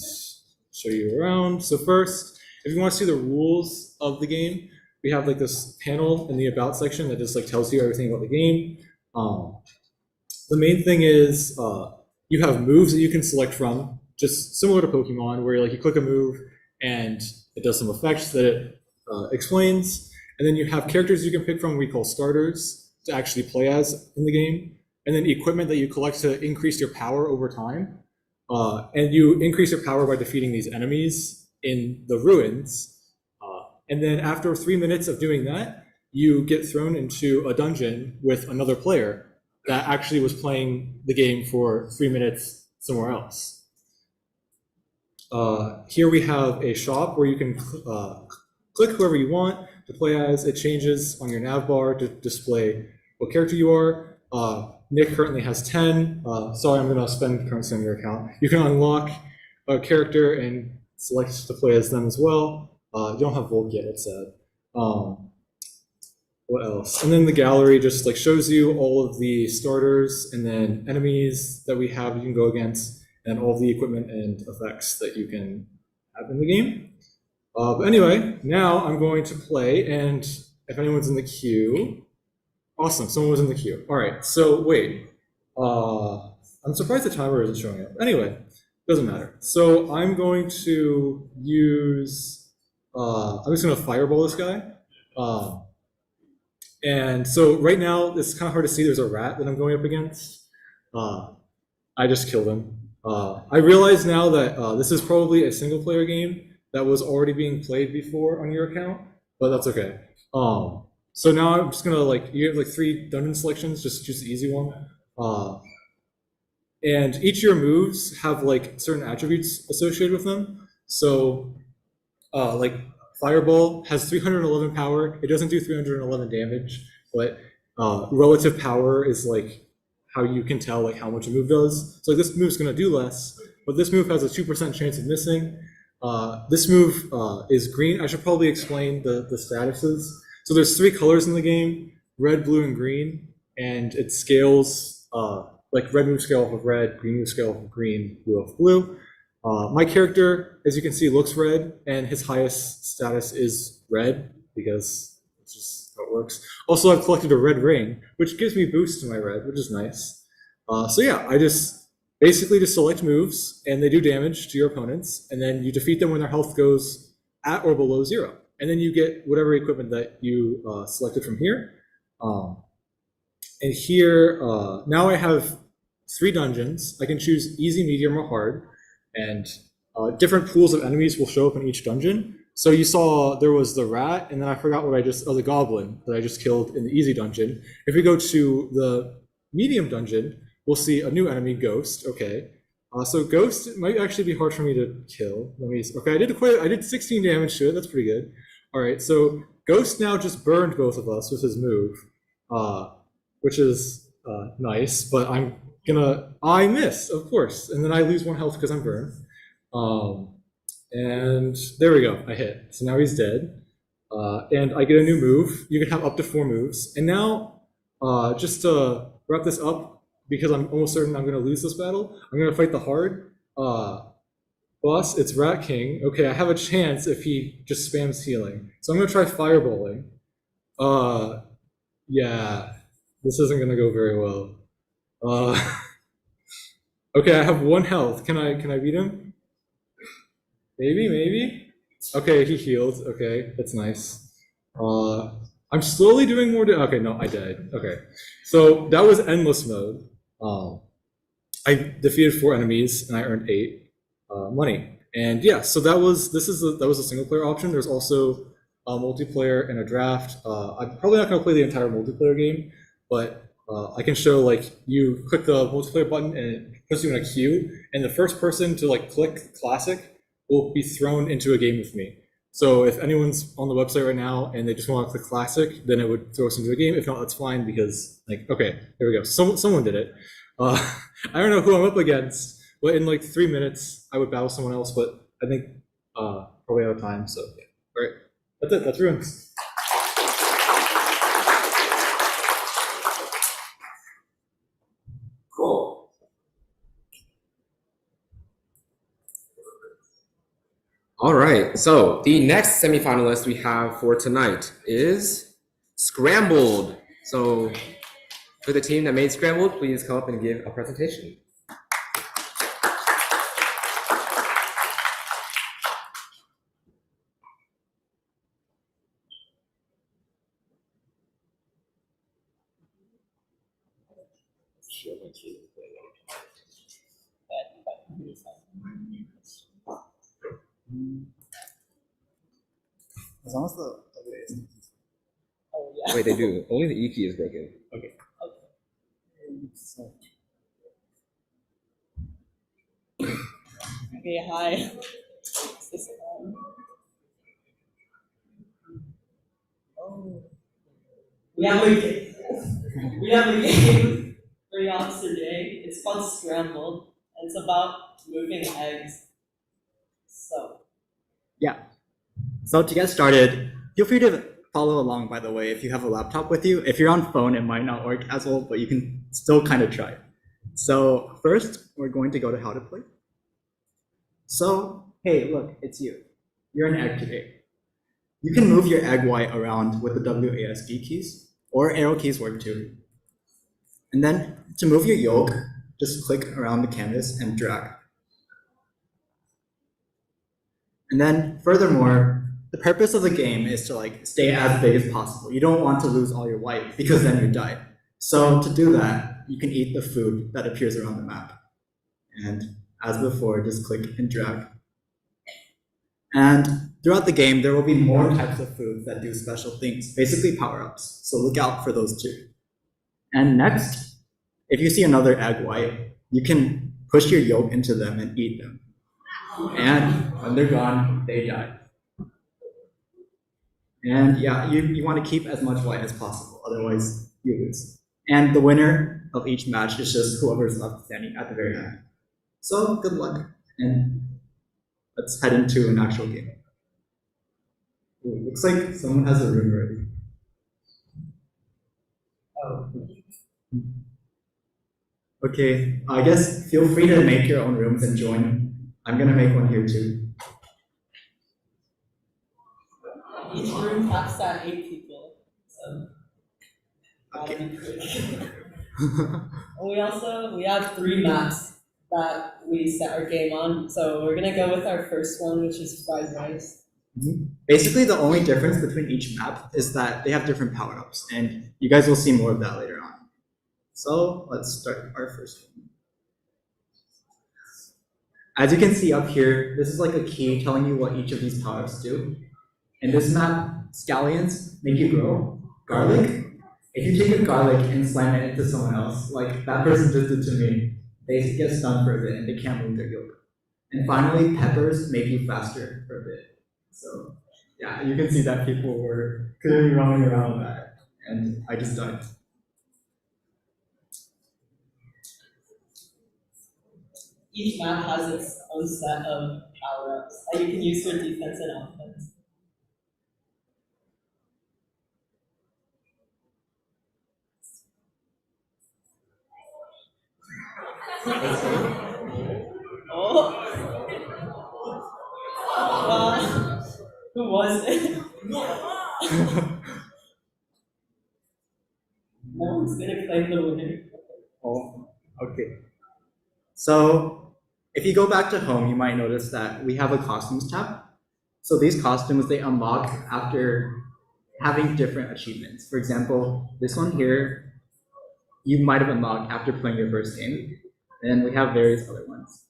show you around. So first, if you want to see the rules of the game, we have like this panel in the about section that just like tells you everything about the game. The main thing is you have moves that you can select from, just similar to Pokemon, where like you click a move and it does some effects that it explains. And then you have characters you can pick from we call starters to actually play as in the game. And then equipment that you collect to increase your power over time. And you increase your power by defeating these enemies in the ruins. And then after 3 minutes of doing that, you get thrown into a dungeon with another player that actually was playing the game for 3 minutes somewhere else. Here we have a shop where you can click whoever you want to play as. It changes on your nav bar to display what character you are. Nick currently has 10. Sorry, I'm going to spend currency on your account. You can unlock a character and select to play as them as well. You don't have Volk yet, it's sad. What else? And then the gallery just like shows you all of the starters and then enemies that we have you can go against, and all the equipment and effects that you can have in the game. But anyway, now I'm going to play, and if anyone's in the queue, awesome, someone was in the queue. All right, so wait, I'm surprised the timer isn't showing up. Anyway, doesn't matter. So I'm going to use, I'm just gonna fireball this guy. And so right now, it's kind of hard to see, there's a rat that I'm going up against. I just killed him. I realize now that this is probably a single player game that was already being played before on your account, but that's okay. So now I'm just gonna you have 3 dungeon selections, just choose the easy one. And each of your moves have certain attributes associated with them. So Fireball has 311 power. It doesn't do 311 damage, but relative power is how you can tell how much a move does. So this move's gonna do less, but this move has a 2% chance of missing. This move is green. I should probably explain the statuses. So there's 3 colors in the game: red, blue, and green, and it scales red moves scale off of red, green moves scale off of green, blue off of blue. My character, as you can see, looks red, and his highest status is red, because it's just how it works. Also, I've collected a red ring, which gives me boost to my red, which is nice. So yeah, I just basically just select moves, and they do damage to your opponents, and then you defeat them when their health goes at or below 0. And then you get whatever equipment that you selected from here. And here, now I have 3 dungeons. I can choose easy, medium, or hard. And different pools of enemies will show up in each dungeon. So you saw there was the rat, and then I forgot the goblin that I just killed in the easy dungeon. If we go to the medium dungeon, we'll see a new enemy, Ghost. Okay. So Ghost might actually be hard for me to kill. Okay, I did 16 damage to it. That's pretty good. All right, so Ghost now just burned both of us with his move, which is nice, but I miss, of course, and then I lose 1 health because I'm burned. And there we go, I hit. So now he's dead. And I get a new move. You can have up to 4 moves. And now, just to wrap this up, because I'm almost certain I'm going to lose this battle, I'm going to fight the hard boss. It's Rat King. Okay, I have a chance if he just spams healing. So I'm going to try fireballing. Yeah, this isn't going to go very well. Okay, I have 1 health. Can I beat him? Maybe? Okay, he healed. Okay, that's nice. I'm slowly doing more okay, no, I died. Okay. So that was endless mode. I defeated 4 enemies and I earned 8 money. And yeah, so that was a single player option. There's also a multiplayer and a draft. I'm probably not going to play the entire multiplayer game, but I can show, like, you click the multiplayer button and it puts you in a queue, and the first person to click classic will be thrown into a game with me. So if anyone's on the website right now and they just want to click classic, then it would throw us into a game. If not, that's fine, because okay, there we go. Someone did it. I don't know who I'm up against, but in 3 minutes I would battle someone else, but I think probably out of time. So yeah. All right, that's it. That's runes. Cool. All right, so the next semifinalist we have for tonight is Scrambled. So for the team that made Scrambled, please come up and give a presentation. As long as the W is. Oh, yeah. Wait, they do. Only the E key is broken. Okay. Okay, hi. Oh. We have a game for y'all today. It's called Scrambled, and it's about moving eggs. So. Yeah. So to get started, feel free to follow along, by the way, if you have a laptop with you. If you're on phone, it might not work as well, but you can still kind of try. So first, we're going to go to how to play. So, hey, look, it's you. You're an egg today. You can move your egg white around with the WASD keys, or arrow keys work too. And then to move your yolk, just click around the canvas and drag. And then furthermore, the purpose of the game is to stay as big as possible. You don't want to lose all your white because then you die. So to do that, you can eat the food that appears around the map. And as before, just click and drag. And throughout the game, there will be more types of foods that do special things, basically power-ups. So look out for those too. And next, if you see another egg white, you can push your yolk into them and eat them. And when they're gone, they die. And yeah, you want to keep as much white as possible, otherwise you lose. And the winner of each match is just whoever's left standing at the very end. So good luck, and let's head into an actual game. Ooh, looks like someone has a room ready. Oh. Okay, I guess feel free to make your own rooms and join I'm gonna make one here too. Each room caps at 8 people. So gotta Okay. be quick. And we have 3 maps that we set our game on. So we're gonna go with our first one, which is fried rice. Basically, the only difference between each map is that they have different power-ups, and you guys will see more of that later on. So let's start our first one. As you can see up here, this is like a key telling you what each of these power-ups do. In this map, scallions make you grow. Garlic, if you take a garlic and slam it into someone else, like that person just did to me, they get stunned for a bit and they can't move their yolk. And finally, peppers make you faster for a bit. So yeah, you can see that people were clearly roaming around that, and I just died. Each map has its own set of power-ups that you can use for defense and offense. Oh! Who was it? No one's gonna claim the winner. Oh, okay. So if you go back to home, you might notice that we have a costumes tab. So these costumes, they unlock after having different achievements. For example, this one here, you might have unlocked after playing your first game. And we have various other ones.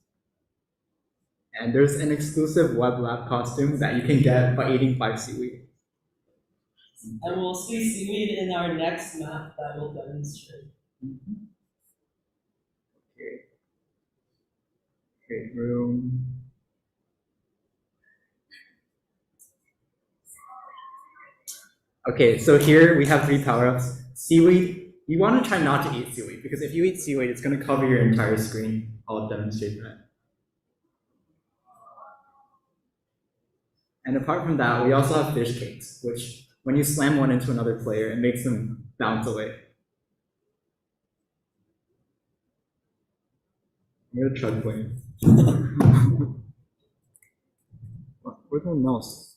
And there's an exclusive web.lab costume that you can get by eating 5 seaweed. And we'll see seaweed in our next map that will demonstrate. Okay. Great room. Okay, so here we have 3 power-ups. Seaweed, you want to try not to eat seaweed, because if you eat seaweed, it's going to cover your entire screen. I'll demonstrate that. And apart from that, we also have fish cakes, which when you slam one into another player, it makes them bounce away. I'm gonna chug plane. Where's my mouse?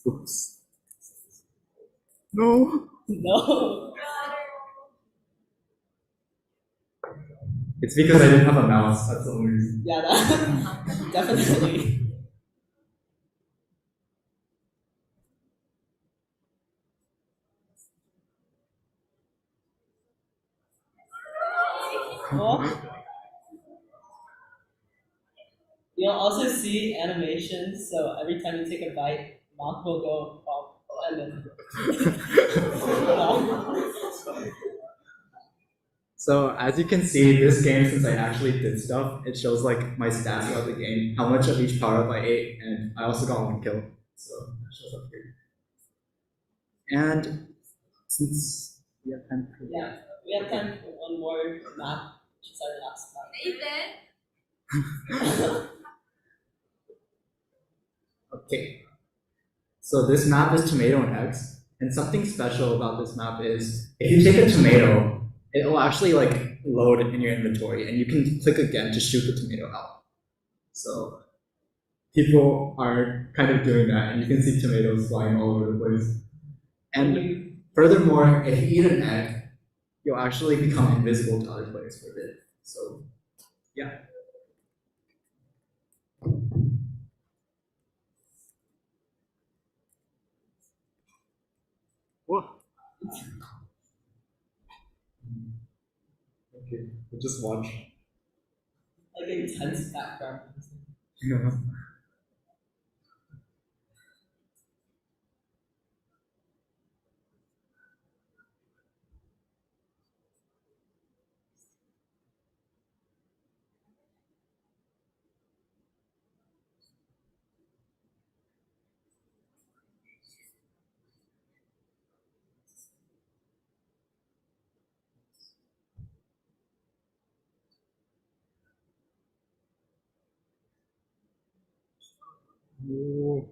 Oops. No. No. It's because I didn't have a mouse. That's the only reason. Yeah, that, definitely. Oh. You'll also see animations, so every time you take a bite, mouth will go pop, and then. So as you can see, this game, since I actually did stuff, it shows like my stats throughout the game, how much of each power up I ate, and I also got 1 kill. So that shows up here. And since we have time for We have time for one more map, which is our last map. Okay. So this map is tomato and eggs. And something special about this map is if you take a tomato, it will actually like load in your inventory and you can click again to shoot the tomato out. So people are kind of doing that and you can see tomatoes flying all over the place. And furthermore, if you eat an egg, you'll actually become invisible to other players for a bit. So yeah. Whoa. Okay, we'll just watch. Like intense background. Yeah. Oh.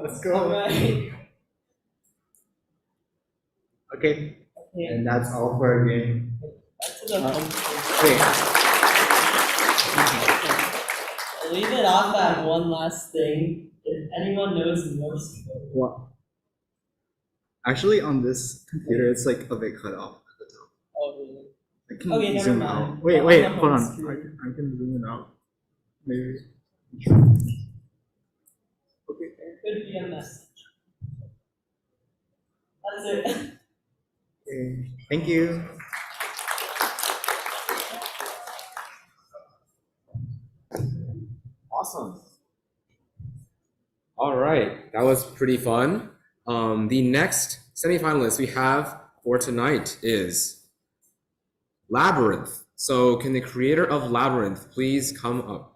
Let's go. Alright. Okay, Okay. and that's all for our game. Back to the Wait, I'll leave it off at one last thing. If anyone knows Morse code. what? Actually, on this computer, it's like a bit cut off at the top. Oh, really? I can Okay, never zoom mind. out. Wait, On wait, the hold home on. screen. I can zoom it out. Maybe. Okay. Could be a message. That's it. Okay. Thank you. Awesome. All right, that was pretty fun. The next semifinalist we have for tonight is Labyrinth. So can the creator of Labyrinth please come up?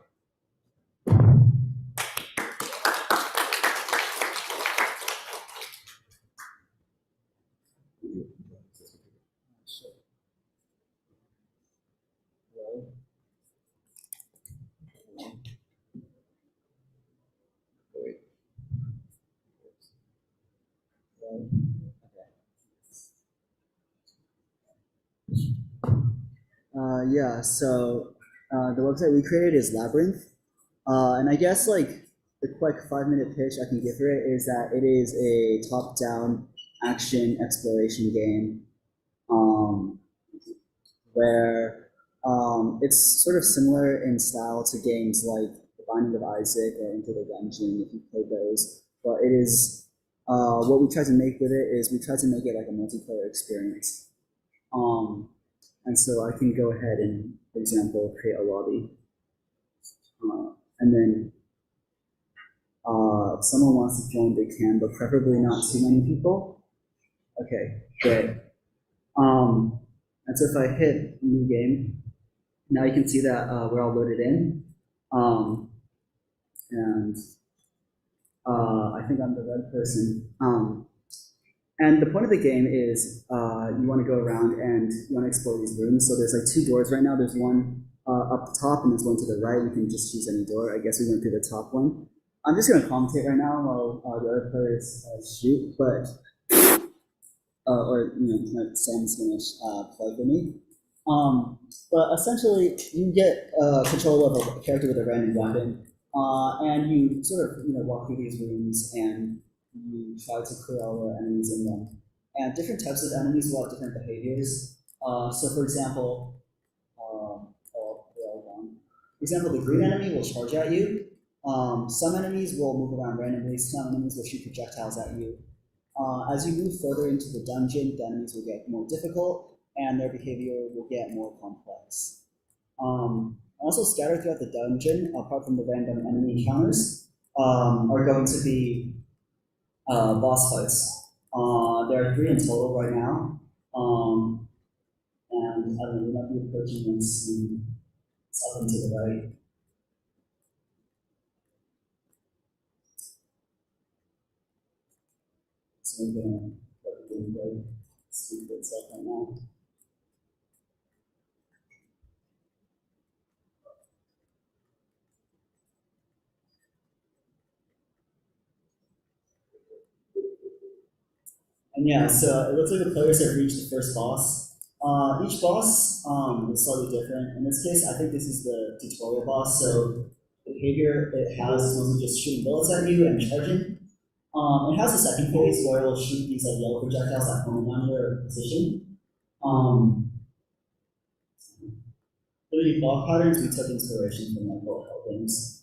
Yeah, so the website we created is Labyrinth. And I guess like the quick 5-minute pitch I can give for it is that it is a top-down action exploration game where it's sort of similar in style to games like The Binding of Isaac or Into the Gungeon, if you've played those. But it is, what we try to make with it is we try to make it like a multiplayer experience. And so I can go ahead and, for example, create a lobby. And then if someone wants to join, they can, but preferably not too many people. Okay, great. And so if I hit new game, now you can see that we're all loaded in. And I think I'm the red person. And the point of the game is you want to go around and you want to explore these rooms. So there's like 2 doors right now. There's one up top and there's one to the right. You can just choose any door. I guess we went through the top one. I'm just going to commentate right now while the other players shoot, but or let Sam's going to play for me. But essentially, you get control of a character with a random weapon, and you sort of walk through these rooms and you try to clear all the enemies in them. And different types of enemies will have different behaviors. So for example, the green enemy will charge at you. Some enemies will move around randomly, some enemies will shoot projectiles at you. As you move further into the dungeon, the enemies will get more difficult and their behavior will get more complex. Also scattered throughout the dungeon, apart from the random enemy encounters, are going to be boss fights. There are 3 in total right now. And I don't know, we might be approaching one soon. It's up and to the right. So I'm gonna let the game speak for itself right now. And yeah, so it looks like the players have reached the first boss. Each boss is slightly different. In this case, I think this is the tutorial boss, so the behavior it has is mostly just shooting bullets at you and charging. It has a second phase where it'll shoot these like yellow projectiles that home around your position. For the block patterns, we took inspiration from like bullet hell games.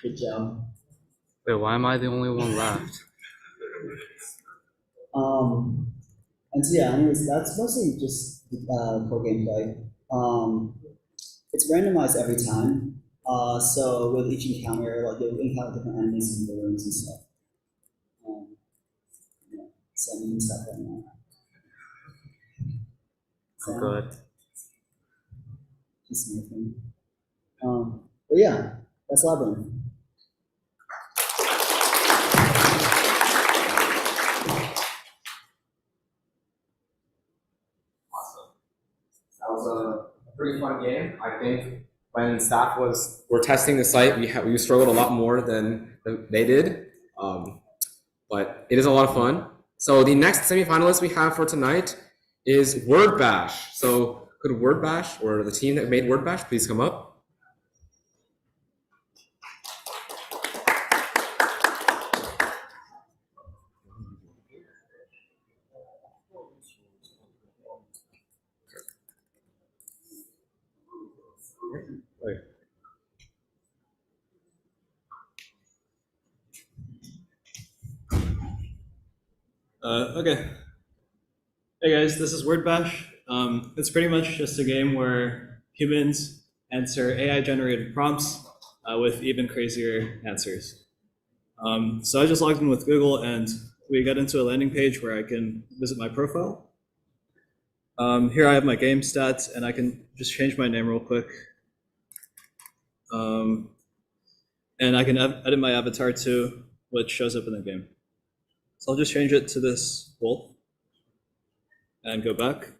Good job. Wait, why am I the only one left? And so yeah, anyways, that's mostly just for gameplay. It's randomized every time. So with each encounter, like you'll encounter different enemies and balloons and stuff. Yeah, so I'm gonna stop right now. Oh, good. Just anything. But yeah, that's Labyrinth. That was a pretty fun game. I think when staff were testing the site, we struggled a lot more than they did, but it is a lot of fun. So the next semifinalist we have for tonight is Word Bash. So could Word Bash or the team that made Word Bash please come up? Okay. Hey guys, this is Word Bash. It's pretty much just a game where humans answer AI-generated prompts with even crazier answers. So I just logged in with Google, and we got into a landing page where I can visit my profile. Here I have my game stats, and I can just change my name real quick. And I can edit my avatar too, which shows up in the game. So I'll just change it to this wolf and go back.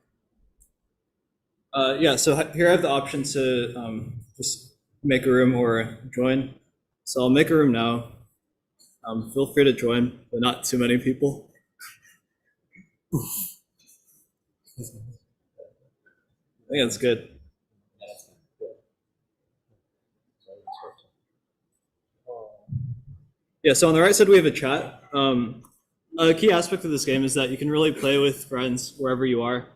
Yeah, so here I have the option to just make a room or join. So I'll make a room now. Feel free to join, but not too many people. I think that's good. Yeah, so on the right side we have a chat. A key aspect of this game is that you can really play with friends wherever you are.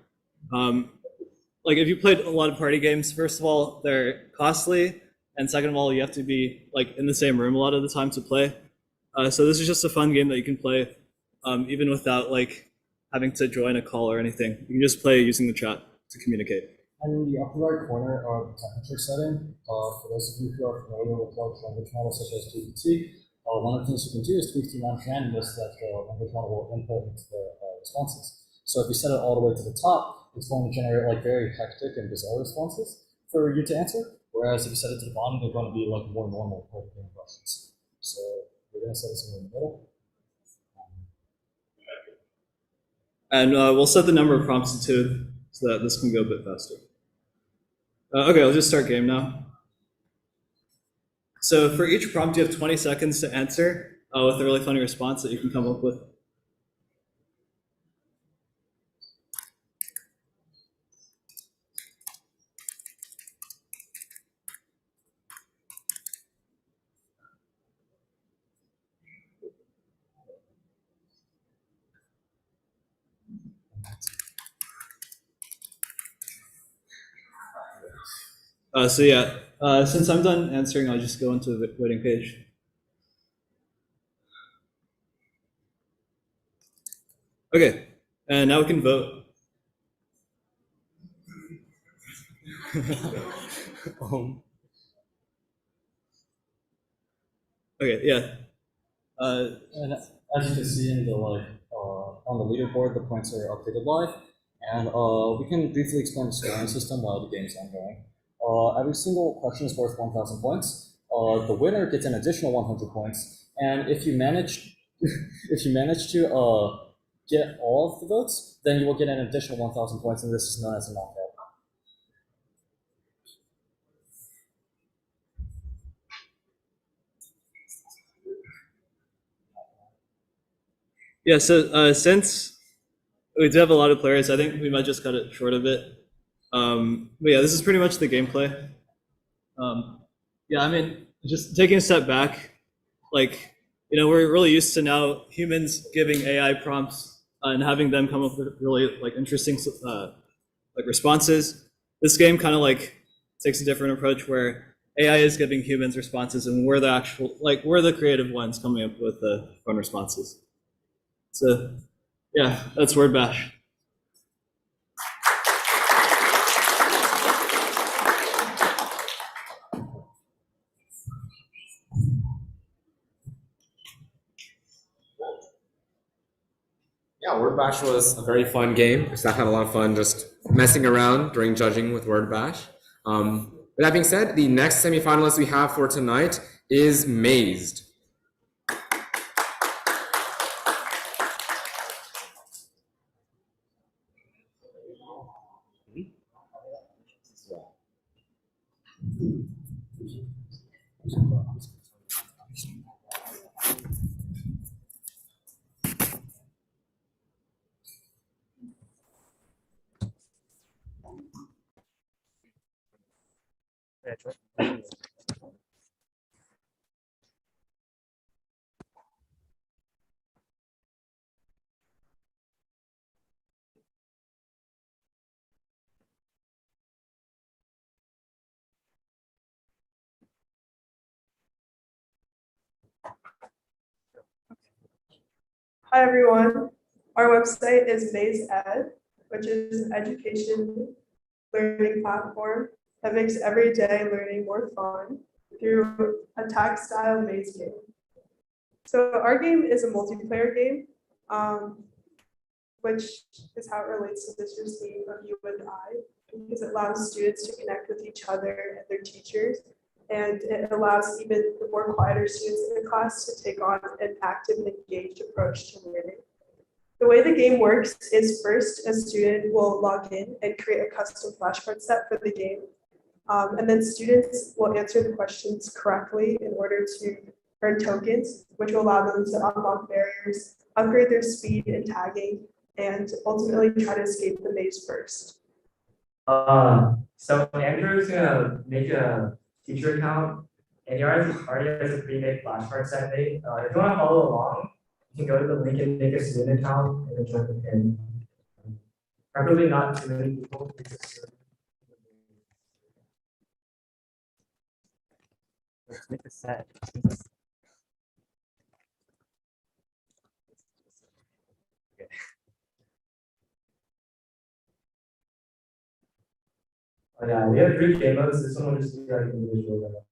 Like if you played a lot of party games, first of all, they're costly, and second of all, you have to be like in the same room a lot of the time to play. So this is just a fun game that you can play even without like having to join a call or anything. You can just play using the chat to communicate. And in the upper right corner are the temperature setting. For those of you who are familiar with large language models such as GPT, one of the things you can do is tweak the amount of randomness that the language model will input into the responses. So if you set it all the way to the top, it's going to generate like very hectic and bizarre responses for you to answer. Whereas if you set it to the bottom, they're going to be like more normal code game questions. So we're going to set it somewhere in the middle. And we'll set the number of prompts to 2 so that this can go a bit faster. Okay, I'll just start game now. So for each prompt, you have 20 seconds to answer with a really funny response that you can come up with. So yeah, since I'm done answering, I'll just go into the voting page. Okay, and now we can vote. Okay, yeah. And as you can see in the on the leaderboard, the points are updated live, and we can briefly explain the scoring system while the game's ongoing. Every single question is worth 1,000 points. The winner gets an additional 100 points, and if you manage to get all of the votes, then you will get an additional 1,000 points, and this is known as a knockout. Yeah, so since we do have a lot of players, I think we might just cut it short a bit. But yeah, this is pretty much the gameplay. Yeah, I mean, just taking a step back, like, you know, we're really used to now humans giving AI prompts and having them come up with really like interesting like responses. This game kind of like takes a different approach where AI is giving humans responses and we're the creative ones coming up with the fun responses. So yeah, that's Word Bash. Bash was a very fun game. Staff had a lot of fun just messing around during judging with Word Bash. With that being said, the next semifinalist we have for tonight is Mazed. Hi everyone. Our website is Maze Ed, which is an education learning platform that makes everyday learning more fun through a tag-style maze game. So our game is a multiplayer game, which is how it relates to this routine of you and I, because it allows students to connect with each other and their teachers. And it allows even the more quieter students in the class to take on an active and engaged approach to learning. The way the game works is first a student will log in and create a custom flashcard set for the game. And then students will answer the questions correctly in order to earn tokens, which will allow them to unlock barriers, upgrade their speed in tagging, and ultimately try to escape the maze first. So Andrew's gonna make a teacher account, and he already has a pre-made flashcard set made. If you want to follow along, you can go to the link and make a student account and then join the pin. Preferably not too many people. Let's make a set. Okay. Oh yeah, we have 3 game modes. This one will just be like individual.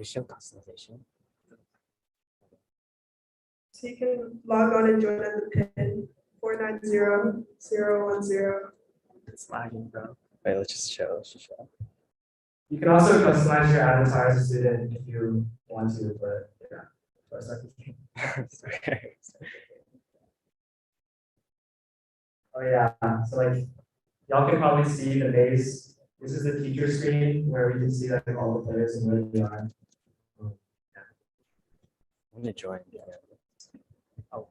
Show customization. So you can log on and join at the pin 490010. It's lagging, bro. Wait, let's just show. You can also customize your avatar as a student if you want to, but yeah. Okay. Oh yeah, so like y'all can probably see the maze. This is the teacher screen where we can see like all the players and where they are. I'm gonna join. Oh.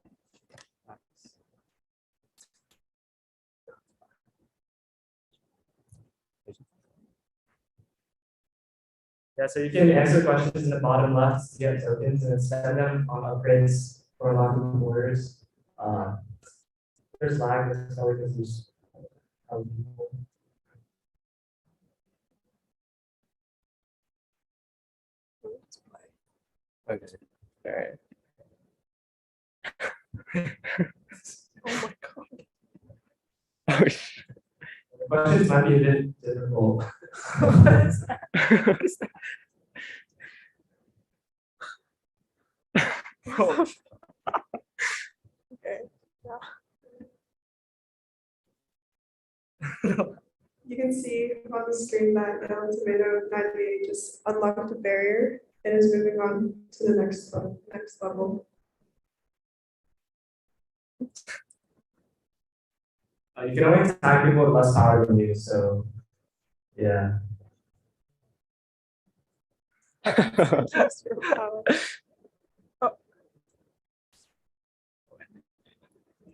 Yeah, so you can answer questions in the bottom left to get tokens and spend them on upgrades or unlocking borders. There's lag, that's probably because there's people. Okay. All right. Oh my god. Oh shit. The questions might be a bit difficult. What is that? What is that? Oh. Okay. Yeah. You can see on the screen that Tomato 98 just unlocked a barrier and is moving on to the next level. You can only attack people with less power than you, so yeah. Just your power. Oh.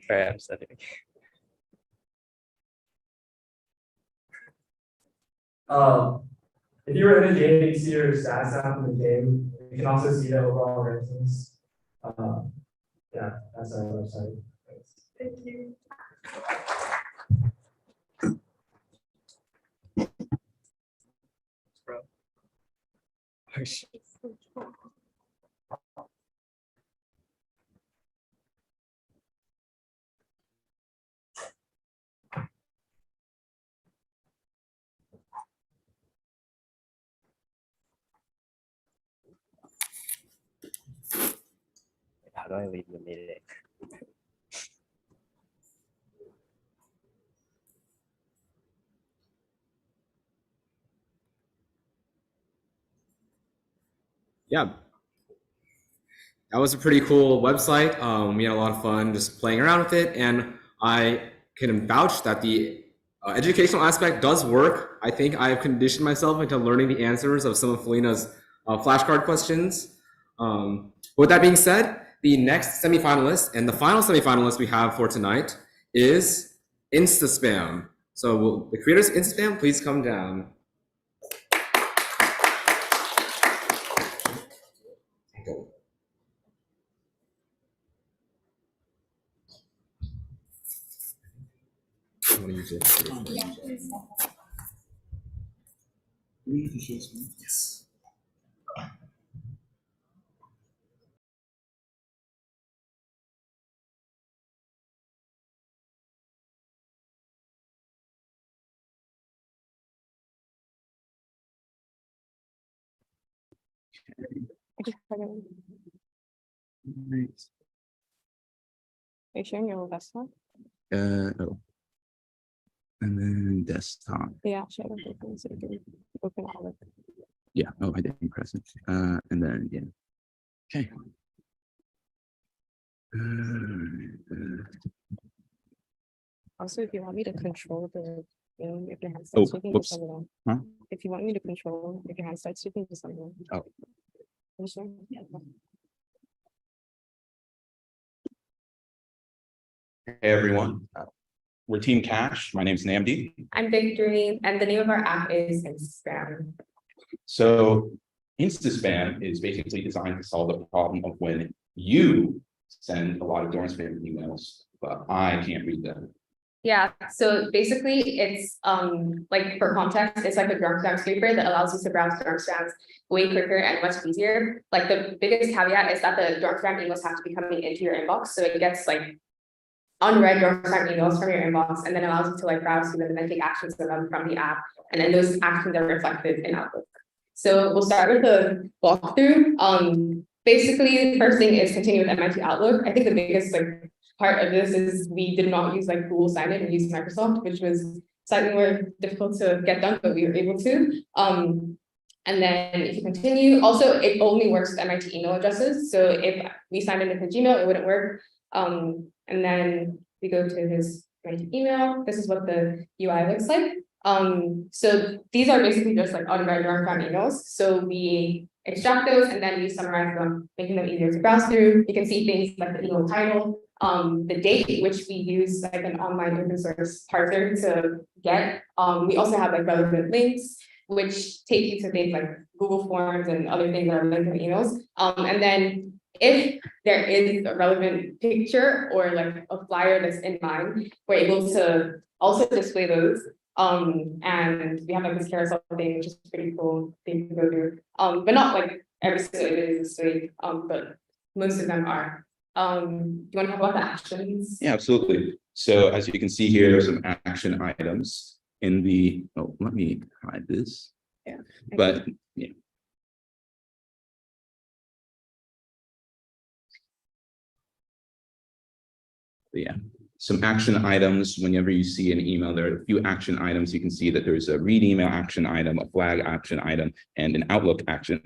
Alright, I'm setting. If you were in the game, you can see your stats app in the game. You can also see the overall rankings. Yeah, that's our website. Thank you. Bro. Oh shit. how do I leave the meeting? Yeah, that was a pretty cool website. We had a lot of fun just playing around with it, and I can vouch that the educational aspect does work. I think I have conditioned myself into learning the answers of some of Felina's flashcard questions. With that being said, the next semifinalist and the final semifinalist we have for tonight is InstaSpam. So will the creators of InstaSpam please come down? Yes. Right. Are you sharing your desktop? Oh. And then desktop. Yeah, share the open so you can open all of it. Yeah. Oh, I didn't press it. And then yeah. Okay. Also, if you want me to control the room, if your hand Oh, starts shaking, whoops. just let me know. Huh? If you want me to control, if your hand starts shaking, just let me know. Oh. Are you sure? Yeah. Hey everyone. We're Team Cash. My name's Namdi. I'm Victory, and the name of our app is Instagram. So InstaSpam is basically designed to solve the problem of when you send a lot of dorm spam emails, but I can't read them. Yeah, so basically it's like for context, it's like a dorm spam scraper that allows you to browse dorm spams way quicker and much easier. Like the biggest caveat is that the dorm spam emails have to be coming into your inbox, so it gets like unread dorm spam emails from your inbox and then allows you to like browse through them and then take actions on them from the app, and then those actions are reflected in Outlook. So we'll start with the walkthrough. Basically, the first thing is continue with MIT Outlook. I think the biggest like part of this is we did not use like Google Sign-In, we used Microsoft, which was slightly more difficult to get done, but we were able to. And then if you continue, also it only works with MIT email addresses. So if we signed in with Gmail, it wouldn't work. And then we go to his MIT email. This is what the UI looks like. So these are basically just like unread dorm spam emails. So we extract those and then we summarize them, making them easier to browse through. You can see things like the email title, the date, which we use like an online open source parser to get. We also have like relevant links, which take you to things like Google Forms and other things that are linked in emails. And then if there is a relevant picture or like a flyer that's in mind, we're able to also display those. And we have like this carousel thing, which is pretty cool thing to go through. But not like every single image is this way, but most of them are. Do you want to talk about the actions? Yeah, absolutely. So as you can see here, there's some action items in the, oh, let me hide this. Yeah. But yeah. Yeah, some action items. Whenever you see an email, there are a few action items. You can see that there's a read email action item, a flag action item, and an Outlook action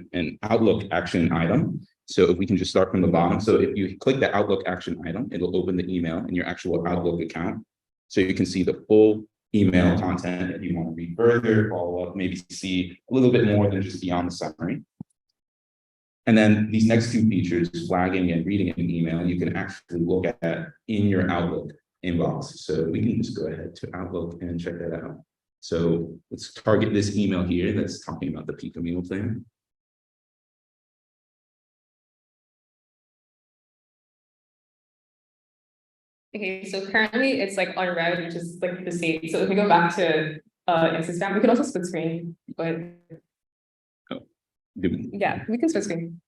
item. So if we can just start from the bottom. So if you click the Outlook action item, it'll open the email in your actual Outlook account. So you can see the full email content. If you want to read further, follow up, maybe see a little bit more than just beyond the summary. And then these next two features, flagging and reading an email, you can actually look at in your Outlook inbox. So we can just go ahead to Outlook and check that out. So let's target this email here that's talking about the Pico meal plan. Okay, so currently it's like unread, which is like the same. So if we go back to Instagram, we can also split screen, but yeah, we can split screen.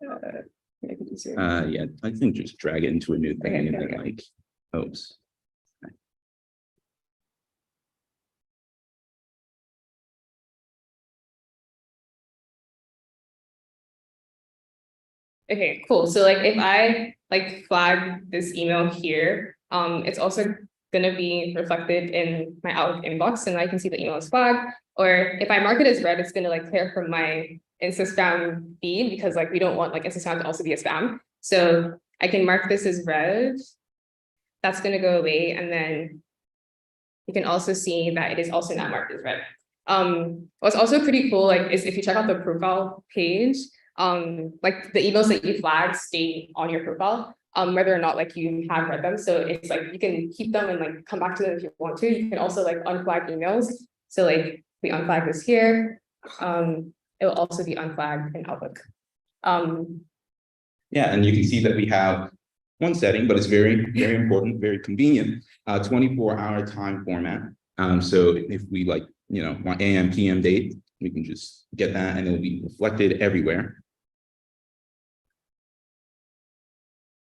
Yeah, I think just drag it into a new thing and then like, oops. Okay, cool. So like if I like flag this email here, it's also gonna be reflected in my Outlook inbox, and I can see the email is flagged. Or if I mark it as red, it's gonna like clear from my Insta spam feed, because like we don't want like Insta spam to also be a spam. So I can mark this as red. That's gonna go away, and then you can also see that it is also not marked as red. What's also pretty cool, like, is if you check out the profile page, like the emails that you flag stay on your profile, whether or not like you have read them. So it's like you can keep them and like come back to them if you want to. You can also like unflag emails. So like we unflag this here, it will also be unflagged in Outlook. Yeah, and you can see that we have one setting, but it's very, very important, very convenient, 24-hour time format. So if we like, want AM, PM date, we can just get that and it'll be reflected everywhere.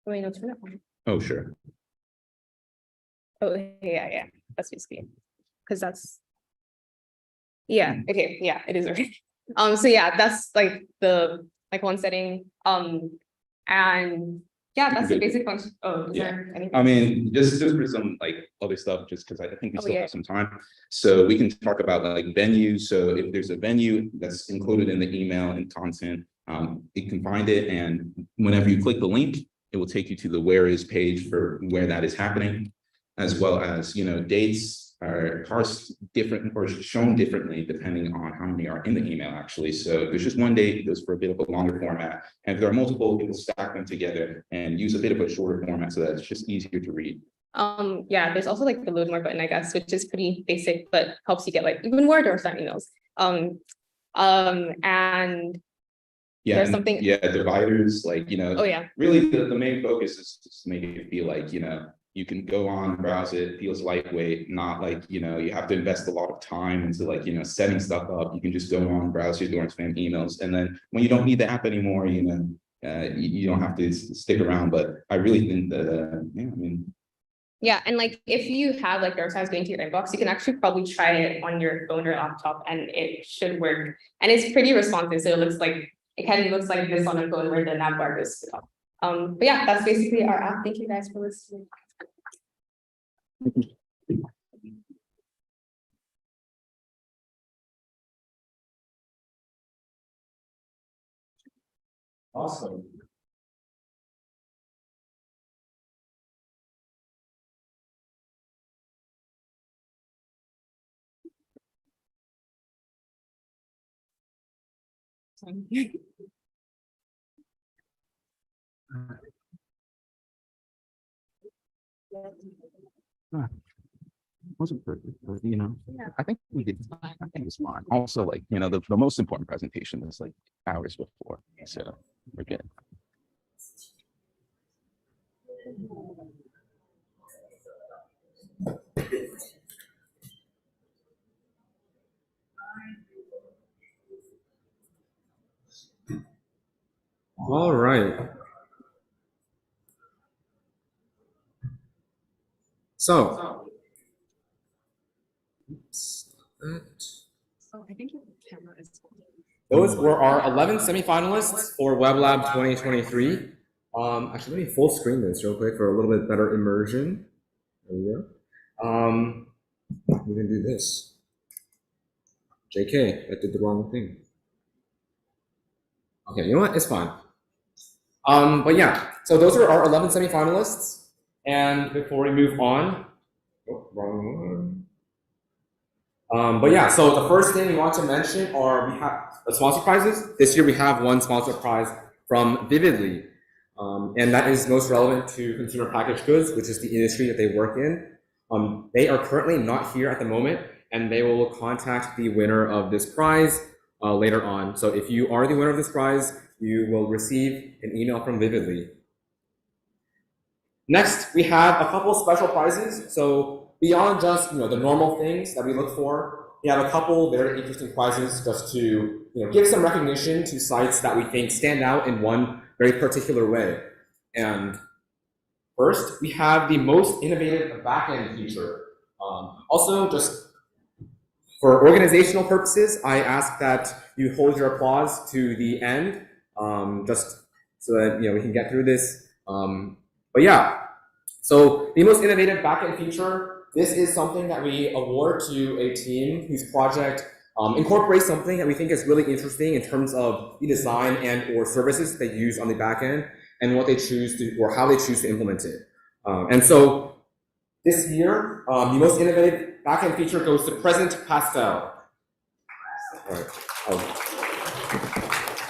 Wait, no, turn it on. Oh, sure. Oh, yeah. That's basically, because that's, yeah, okay, yeah, it is okay. So yeah, that's like the one setting. And yeah, that's the basic function. Oh, is there anything? I mean, just for some like other stuff, just because I think we still have some time. So we can talk about like venues. So if there's a venue that's included in the email and content, you can find it, and whenever you click the link, it will take you to the where is page for where that is happening, as well as dates are parsed different or shown differently depending on how many are in the email actually. So if there's just one date, it goes for a bit of a longer format. And if there are multiple, it will stack them together and use a bit of a shorter format so that it's just easier to read. Yeah, there's also like the load more button, I guess, which is pretty basic, but helps you get like even more direct emails. And yeah, there's something. Yeah, dividers, like, Oh yeah. Really the main focus is just to make it feel like, you can go on, browse it, feels lightweight, not like, you have to invest a lot of time into like, setting stuff up. You can just go on, browse your dorm spam emails. And then when you don't need the app anymore, you don't have to stick around. But I really think that, Yeah, and like if you have like dorm spams going to your inbox, you can actually probably try it on your phone or laptop, and it should work. And it's pretty responsive, so it kind of looks like this on a phone where the nav bar goes up. But yeah, that's basically our app. Thank you guys for listening. Awesome. Wasn't perfect, but I think we did. I think it's fine. Also, like, the most important presentation was like hours before, so we're good. All right. So, I think your camera is. Those were our 11 semifinalists for web.lab 2023. Actually, let me full screen this real quick for a little bit better immersion. There we go. We can do this. JK, I did the wrong thing. Okay, you know what? It's fine. But yeah, so those are our 11 semifinalists. And before we move on, wrong one. But yeah, so the first thing we want to mention are we have the sponsor prizes. This year we have one sponsor prize from Vividly. And that is most relevant to consumer packaged goods, which is the industry that they work in. They are currently not here at the moment, and they will contact the winner of this prize later on. So if you are the winner of this prize, you will receive an email from Vividly. Next, we have a couple special prizes. So beyond just the normal things that we look for, we have a couple very interesting prizes just to give some recognition to sites that we think stand out in one very particular way. And first, we have the most innovative backend feature. Also, just for organizational purposes, I ask that you hold your applause to the end, just so that we can get through this. But yeah, so the most innovative backend feature, this is something that we award to a team whose project incorporates something that we think is really interesting in terms of the design and or services they use on the backend and what they choose to, or how they choose to implement it. And so this year, the most innovative backend feature goes to Present Pastel. All right.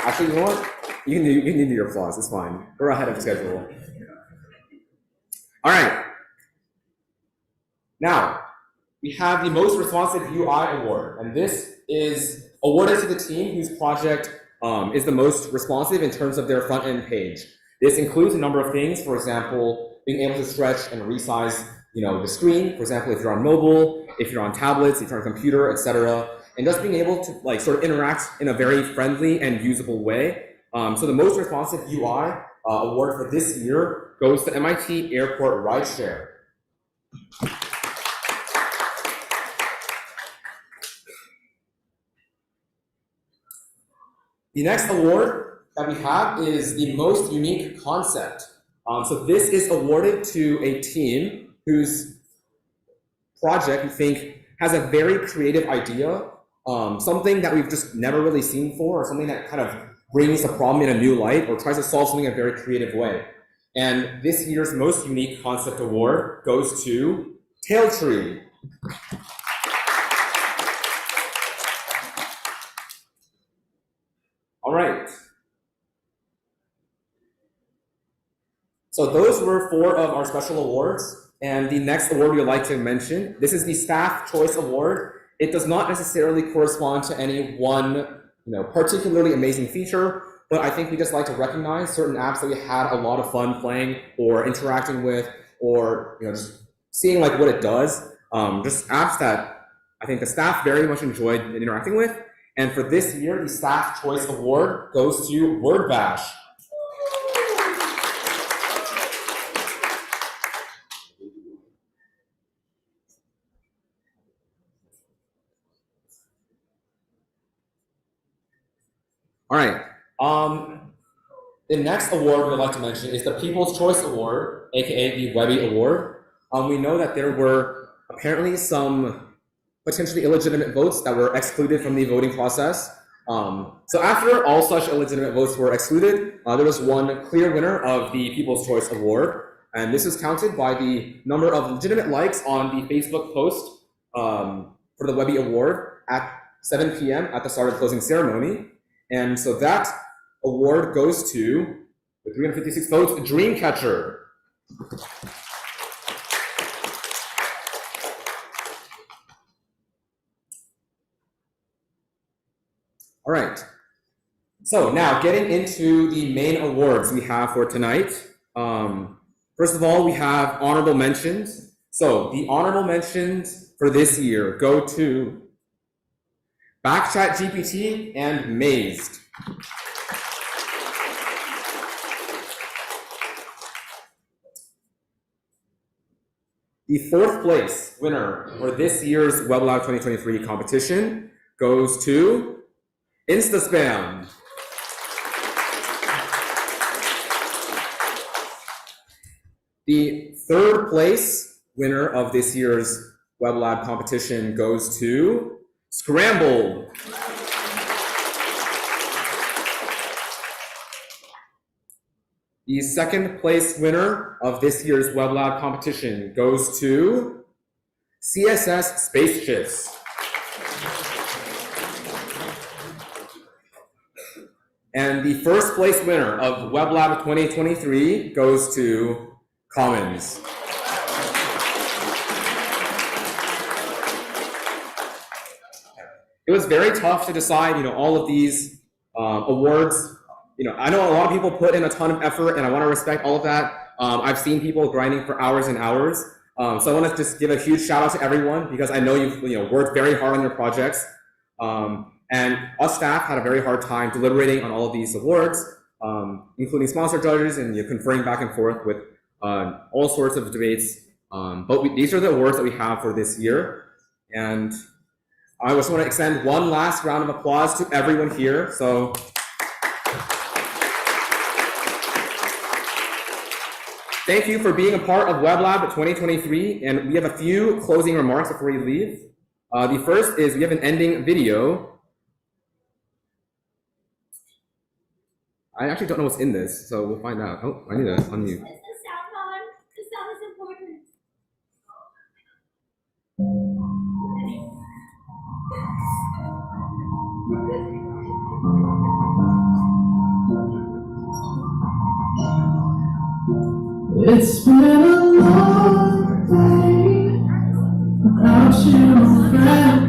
Actually, you know what? You can do your applause. It's fine. We're ahead of schedule. All right. Now, we have the Most Responsive UI Award, and this is awarded to the team whose project is the most responsive in terms of their front-end page. This includes a number of things, for example, being able to stretch and resize the screen, for example, if you're on mobile, if you're on tablets, if you're on a computer, etc., and just being able to sort of interact in a very friendly and usable way. So the Most Responsive UI award for this year goes to MIT Airport Rideshare. The next award that we have is the Most Unique Concept. So this is awarded to a team whose project we think has a very creative idea, something that we've just never really seen before, or something that kind of brings a problem in a new light or tries to solve something in a very creative way. And this year's Most Unique Concept Award goes to Tailtree. All right. So those were 4 of our special awards. And the next award we'd like to mention, this is the Staff Choice Award. It does not necessarily correspond to any one particularly amazing feature, but I think we just like to recognize certain apps that we had a lot of fun playing or interacting with, or just seeing what it does. Just apps that I think the staff very much enjoyed interacting with. And for this year, the Staff Choice Award goes to WordBash. All right. The next award we'd like to mention is the People's Choice Award, aka the Webby Award. We know that there were apparently some potentially illegitimate votes that were excluded from the voting process. So after all such illegitimate votes were excluded, there was one clear winner of the People's Choice Award, and this is counted by the number of legitimate likes on the Facebook post for the Webby Award at 7 p.m. at the start of the closing ceremony. And so that award goes to, with 356 votes, Dreamcatcher. All right. So now getting into the main awards we have for tonight. First of all, we have honorable mentions. So the honorable mentions for this year go to Backchat GPT and Mazed. The 4th place winner for this year's WebLab 2023 competition goes to InstaSpam. The 3rd place winner of this year's WebLab competition goes to Scramble. The 2nd place winner of this year's WebLab competition goes to CSS Spaceships. And the 1st place winner of WebLab 2023 goes to Commons. It was very tough to decide, all of these awards. I know a lot of people put in a ton of effort, and I want to respect all of that. I've seen people grinding for hours and hours. So I want to just give a huge shout out to everyone, because I know you've worked very hard on your projects. And us staff had a very hard time deliberating on all of these awards, including sponsor judges and conferring back and forth with all sorts of debates. But these are the awards that we have for this year. And I just want to extend one last round of applause to everyone here. So thank you for being a part of WebLab 2023, and we have a few closing remarks before you leave. The first is we have an ending video. I actually don't know what's in this, so we'll find out. Oh, I need to unmute. Is the sound on? The sound is important. It's been a long day without you, friend.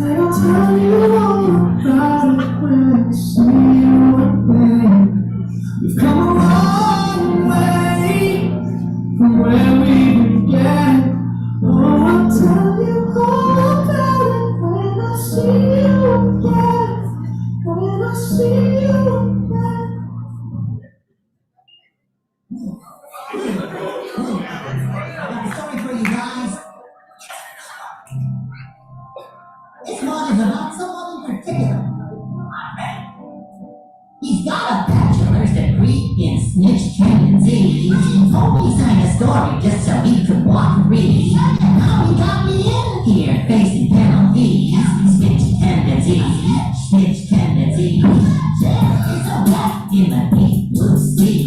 And I'll tell you all about it when I see you again. We've come a long way from where we began. Oh, I'll tell you all about it when I see you again. When I see you again. Sorry for you guys. This one is about someone in particular. He's got a bachelor's degree in snitch tendencies. Told me signed a story just so he could walk free. And now he got me in here facing penalties. Snitch tendencies. Snitch tendencies. It's a rat in the deep blue sea.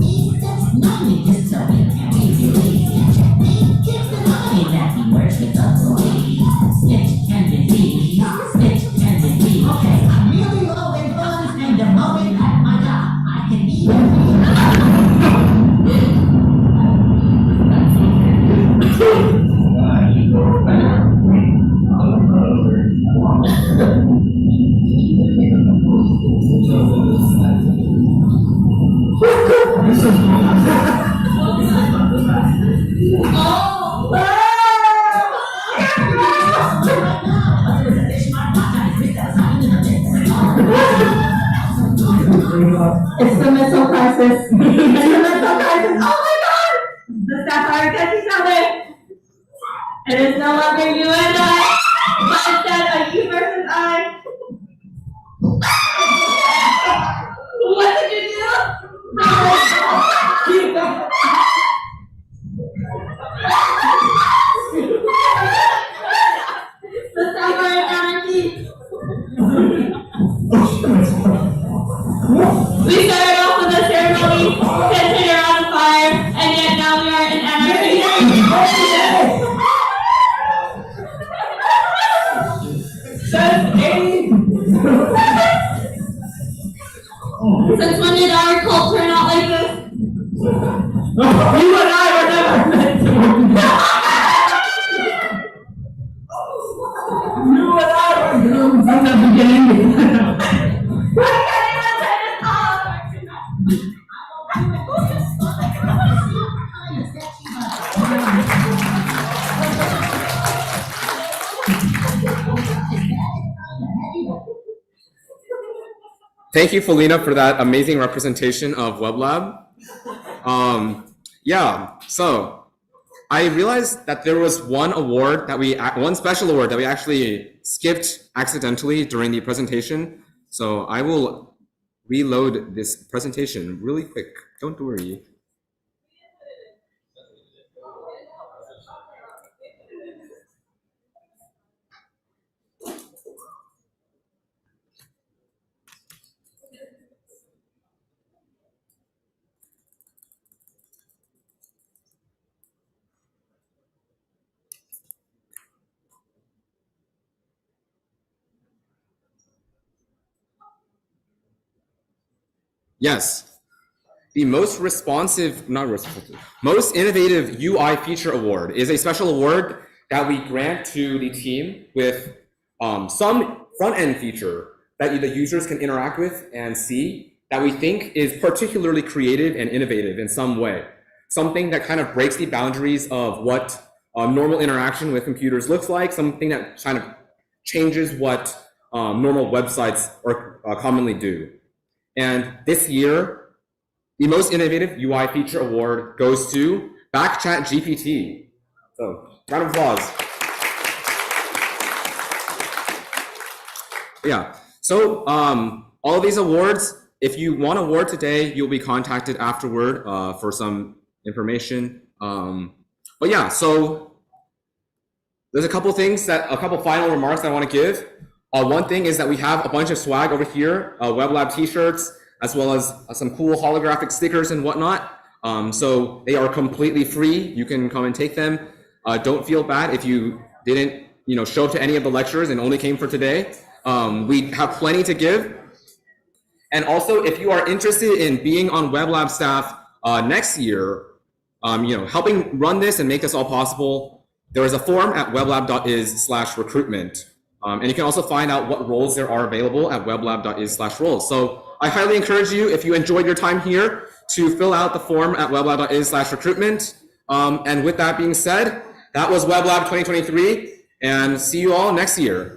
He sits knowing just so he can be released. He keeps denying that he works with the police. Snitch tendencies. Snitch tendencies. Okay, I'm really low in funds and demoted at my job. I can even It's the mental crisis. It's the mental crisis. Oh my god! The staff are against each other. And it's no longer you and I, but instead a you versus I. What did you do? The summer anarchy. We started off with a ceremony, centered around a fire, and yet now we are in anarchy. Since when did our cult turn out like this? You and I were never meant to. You and I were doomed from the beginning. Thank you, Felina, for that amazing representation of WebLab. Yeah, so I realized that there was one special award that we actually skipped accidentally during the presentation. So I will reload this presentation really quick. Don't worry. Yes, the most most innovative UI feature award is a special award that we grant to the team with some front-end feature that the users can interact with and see that we think is particularly creative and innovative in some way. Something that kind of breaks the boundaries of what normal interaction with computers looks like, something that kind of changes what normal websites commonly do. And this year, the most innovative UI feature award goes to Backchat GPT. So, round of applause. Yeah, so all of these awards, if you want an award today, you'll be contacted afterward for some information. But yeah, so there's a couple final remarks that I want to give. One thing is that we have a bunch of swag over here, web.lab t-shirts, as well as some cool holographic stickers and whatnot. So they are completely free. You can come and take them. Don't feel bad if you didn't, show up to any of the lectures and only came for today. We have plenty to give. And also, if you are interested in being on web.lab staff next year, helping run this and make this all possible, there is a form at weblab.is/recruitment. And you can also find out what roles there are available at weblab.is/roles. So I highly encourage you, if you enjoyed your time here, to fill out the form at weblab.is/recruitment. And with that being said, that was WebLab 2023, and see you all next year.